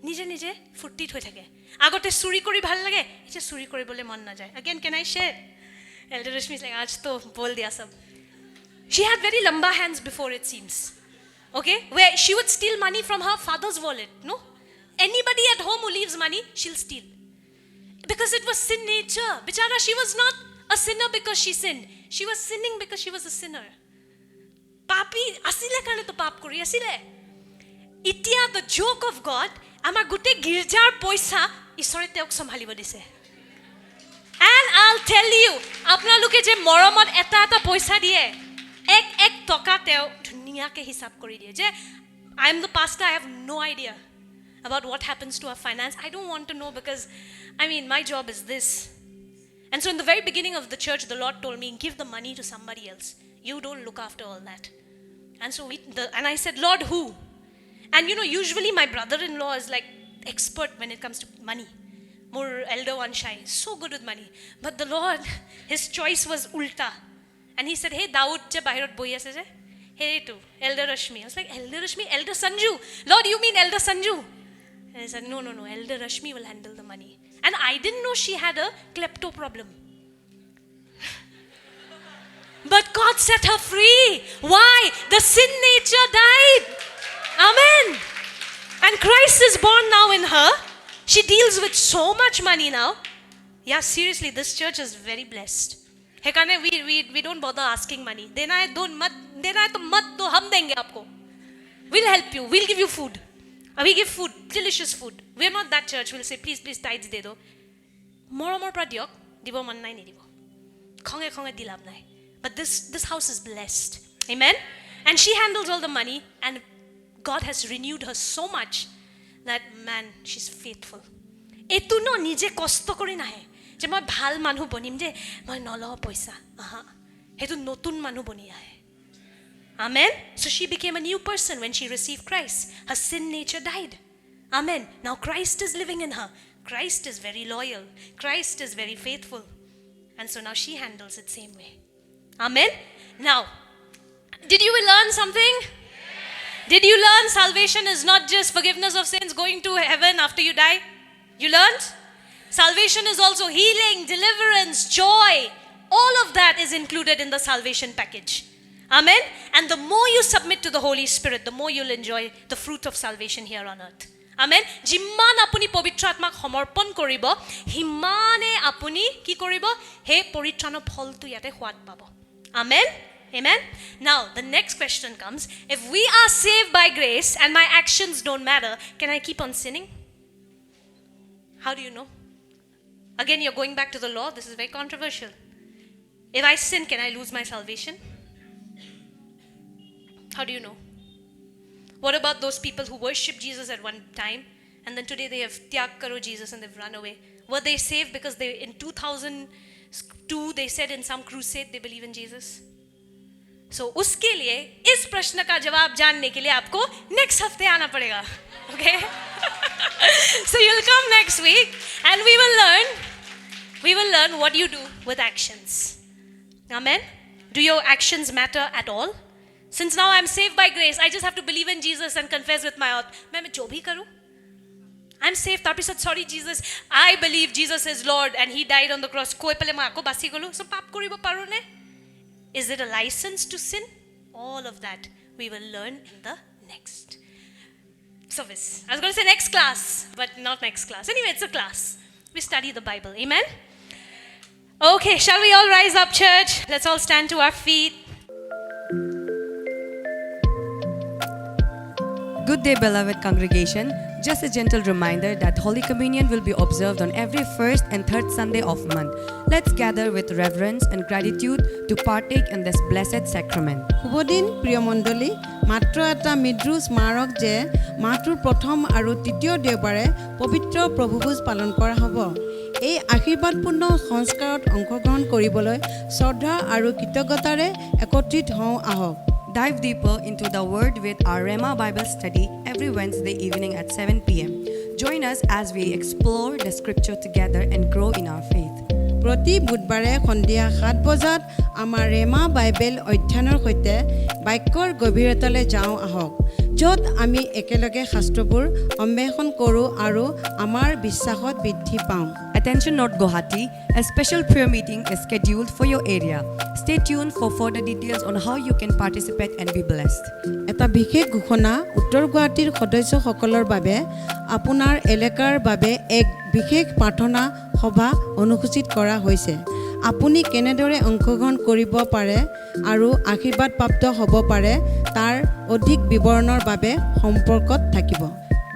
নিজে নিজে ফুৰ্তিত হৈ থাকে। আগতে চুৰি কৰি ভাল লাগে, এতিয়া চুৰি কৰিবলৈ মন নাযায়। Again, can I share? Elder Rashmi is like, आज तो बोल दिया सब. She had very lamba hands before, it seems. Okay, where she would steal money from her father's wallet. No, anybody at home who leaves money, she'll steal, because it was sin nature. Bichara, she was not a sinner because she sinned. She was sinning because she was a sinner. Papi asile karone to pap kori asile. Itia the joke of God, amar gute girjar poisa ishore teok sombhalibo dise. And I'll tell you, apnaluke je moromot eta poisa diye, ek toka teo dhuniyake hisab kori diye. Je I am the pastor, I have no idea about what happens to our finance. I don't want to know, because I mean my job is this. And so in the very beginning of the church, the Lord told me, give the money to somebody else. You don't look after all that. And so and I said, Lord, who? And you know, usually my brother-in-law is like expert when it comes to money. More elder one shy, so good with money. But the Lord, his choice was ulta. And he said, hey, Daud je bahirot boi ase je. Hey to Elder Rashmi. I was like, Elder Rashmi, Elder Sanju. Lord, you mean Elder Sanju? And he said, no, Elder Rashmi will handle the money. And I didn't know she had a klepto problem. But God set her free. Why? The sin nature died. Amen. And Christ is born now in her. She deals with so much money now. Yeah, seriously, this church is very blessed. Hekane we don't bother asking money. Dena hai to mat do, hum denge aapko. We'll help you. We'll give you food. We give food, delicious food. We're not that church. We'll say, please tithes de do. Moromor pra diok, dibo man nai ni dibo. Khonge dilab nai. But this house is blessed. Amen. And she handles all the money, and God has renewed her so much that, man, she's faithful. Etu no nije kosto kori nahe je moi bhal manu bonim je moi nolo paisa aha hetu notun manu boni ahe. Amen. So she became a new person when she received Christ. Her sin nature died. Amen. Now Christ is living in her. Christ is very loyal. Christ is very faithful. And so now she handles it same way. Amen. Now, did you learn something? Did you learn salvation is not just forgiveness of sins, going to heaven after you die? You learned? Salvation is also healing, deliverance, joy. All of that is included in the salvation package. Amen. And the more you submit to the Holy Spirit, the more you'll enjoy the fruit of salvation here on earth. Amen. Jimman apuni পবিত্ৰ আত্মাক সমৰ্পণ কৰিব, হিমানে apuni কি কৰিব? হে পৰিত্ৰাণৰ ফলটো ইয়াতে সোৱাদ পাব. Amen. Amen. Now, the next question comes. If we are saved by grace and my actions don't matter, can I keep on sinning? How do you know? Again, you're going back to the law. This is very controversial. If I sin, can I lose my salvation? How do you know? What about those people who worshiped Jesus at one time and then today they have tyag karo Jesus and they've run away? Were they saved because they in 2002 they said in some crusade they believe in Jesus? So uske liye is prashna ka jawab janne ke liye aapko next hafte aana padega. Okay? So you'll come next week and we will learn what you do with actions. Amen. Do your actions matter at all? Since now I'm saved by grace, I just have to believe in Jesus and confess with my mouth. Main jo bhi karu. I'm saved. Tarpisot sorry Jesus, I believe Jesus is Lord and he died on the cross. Koi pale ma ako basi golu. So pap koribo paru ne? Is it a license to sin? All of that we will learn in the next service. I was going to say next class, but not next class. Anyway, it's a class. We study the Bible. Amen? Okay, shall we all rise up, church? Let's all stand to our feet. Good day, beloved congregation. Just a gentle reminder that Holy Communion will be observed on every first and third Sunday of month. Let's gather with reverence and gratitude to partake in this blessed sacrament. শুভদিন প্ৰিয় মণ্ডলী, মাত্ৰ এটা মৃদু স্মাৰক যে মাহটোৰ প্ৰথম আৰু তৃতীয় দেওবাৰে পবিত্ৰ প্ৰভুভোজ পালন কৰা হ'ব। এই আশীৰ্বাদপূৰ্ণ সংস্কাৰত অংশগ্ৰহণ কৰিবলৈ শ্ৰদ্ধা আৰু কৃতজ্ঞতাৰে একত্ৰিত হওঁ আহক। Dive deeper into the Word with our Rema Bible study every Wednesday evening at 7 p.m. Join us as we explore the scripture together and grow in our faith. প্ৰতি বুধবাৰে সন্ধিয়া 7 বজাত আমাৰ ৰেমা বাইবেল অধ্যয়নৰ সৈতে বাক্যৰ গভীৰতালৈ যাওঁ আহক, য'ত আমি একেলগে শাস্ত্ৰবোৰ অন্বেষণ কৰোঁ আৰু আমাৰ বিশ্বাসত বৃদ্ধি পাওঁ। Attention North Guwahati, a special prayer meeting is scheduled for your area. Stay tuned for further details on how you can participate and be blessed. এটা বিশেষ ঘোষণা উত্তৰ গুৱাহাটীৰ সদস্যসকলৰ বাবে আপোনাৰ এলেকাৰ বাবে এক বিশেষ প্ৰাৰ্থনা সভা অনুসূচিত কৰা হৈছে। আপুনি কেনেদৰে অংশগ্ৰহণ কৰিব পাৰে আৰু আশীৰ্বাদ প্ৰাপ্ত হ'ব পাৰে তাৰ অধিক বিৱৰণৰ বাবে সম্পৰ্কত থাকিব।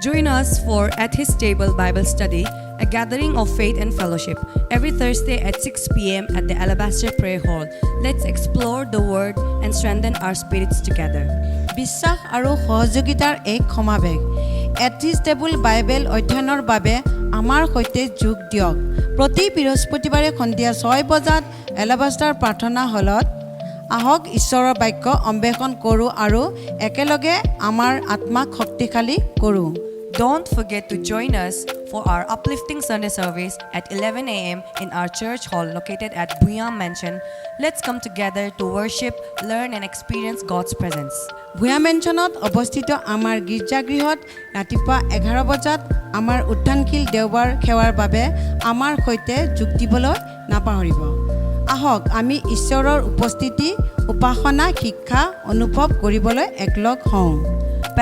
Join us for At His Table Bible Study, a gathering of faith and fellowship, every Thursday at 6 p.m. at the Alabaster Prayer Hall. Let's explore the Word and strengthen our spirits together. বিশ্বাস আৰু সহযোগিতাৰ এক সমাৱেশ। এট his table Bible অধ্যয়নৰ বাবে আমাৰ সৈতে যোগ দিয়ক। প্ৰতি বৃহস্পতিবাৰে সন্ধিয়া 6 বজাত এলাবাষ্টাৰ প্ৰাৰ্থনা হলত আহক ঈশ্বৰৰ বাক্য অন্বেষণ কৰোঁ আৰু একেলগে আমাৰ আত্মাক শক্তিশালী কৰোঁ। Don't forget to join us for our uplifting Sunday service at 11 a.m. in our church hall located at Buyam Mansion. Let's come together to worship, learn and experience God's presence. Bhuiyan মেনশ্যনত অৱস্থিত আমাৰ গীৰ্জাগৃহত ৰাতিপুৱা 11 বজাত আমাৰ উত্থানশীল দেওবাৰ সেৱাৰ বাবে আমাৰ সৈতে যোগ দিবলৈ নাপাহৰিব। আহক আমি ঈশ্বৰৰ উপস্থিতি, উপাসনা, শিক্ষা অনুভৱ কৰিবলৈ একলগ হওঁ।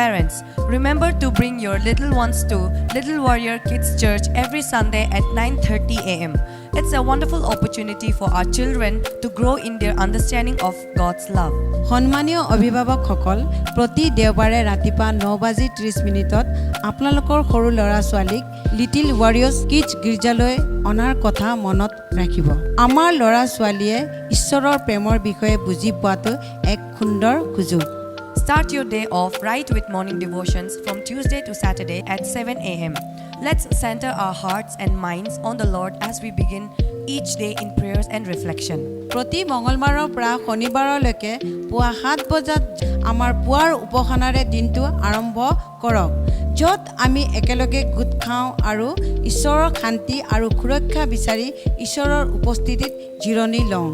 Parents, remember to bring your little ones to Little Warrior Kids Church every Sunday at 9:30 a.m. It's a wonderful opportunity for our children to grow in their understanding of God's love. সন্মানীয় অভিভাৱকসকল, প্ৰতি দেওবাৰে ৰাতিপুৱা 9:30 আপোনালোকৰ সৰু ল'ৰা ছোৱালীক little Warriors kids গীৰ্জালৈ অনাৰ কথা মনত ৰাখিব। আমাৰ ল'ৰা ছোৱালীয়ে ঈশ্বৰৰ প্ৰেমৰ বিষয়ে বুজি পোৱাটো এক সুন্দৰ সুযোগ। Start your day off right with morning devotions from Tuesday to Saturday at 7 a.m. Let's center our hearts and minds on the Lord as we begin each day in prayers and reflection. প্ৰতি মঙলবাৰৰ পৰা শনিবাৰলৈকে পুৱা 7 বজাত আমাৰ পুৱাৰ উপাসনাৰে দিনটো আৰম্ভ কৰক য'ত আমি একেলগে গোট খাওঁ আৰু ঈশ্বৰৰ শান্তি আৰু সুৰক্ষা বিচাৰি ঈশ্বৰৰ উপস্থিতিত জিৰণি লওঁ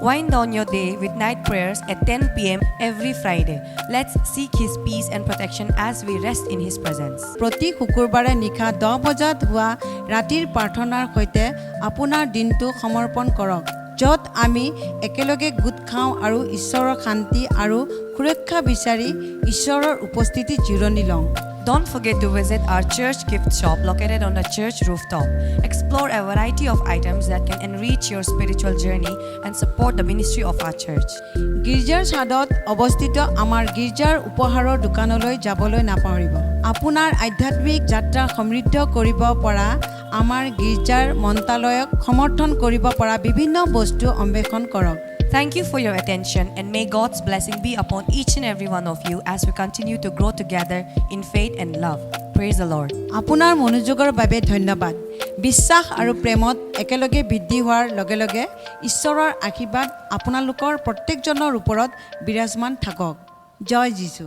Wind down your day with night prayers at 10 p.m. every Friday. Let's seek His peace and protection as we rest in His presence. প্ৰতি শুকুৰবাৰে নিশা 10 বজাত হোৱা ৰাতিৰ প্ৰাৰ্থনাৰ সৈতে আপোনাৰ দিনটো সমৰ্পণ কৰক য'ত আমি একেলগে গোট খাওঁ আৰু ঈশ্বৰৰ শান্তি আৰু সুৰক্ষা বিচাৰি ঈশ্বৰৰ উপস্থিতিত জিৰণি লওঁ Don't forget to visit our church gift shop located on the church rooftop. Explore a variety of items that can enrich your spiritual journey and support the ministry of our church. গীৰ্জাৰ ছাদত অৱস্থিত আমাৰ গীৰ্জাৰ উপহাৰৰ দোকানলৈ যাবলৈ নাপাহৰিব আপোনাৰ আধ্যাত্মিক যাত্ৰা সমৃদ্ধ কৰিব পৰা আমাৰ গীৰ্জাৰ মন্ত্ৰালয়ক সমৰ্থন কৰিব পৰা বিভিন্ন বস্তু অন্বেষণ কৰক Thank you for your attention, and may God's blessing be upon each and every one of you as we continue to grow together in faith and love. Praise the Lord. আপোনাৰ মনোযোগৰ বাবে ধন্যবাদ বিশ্বাস আৰু প্ৰেমত একেলগে বৃদ্ধি হোৱাৰ লগে লগে ঈশ্বৰৰ আশীৰ্বাদ আপোনালোকৰ প্ৰত্যেকজনৰ ওপৰত বিৰাজমান থাকক জয় যীশু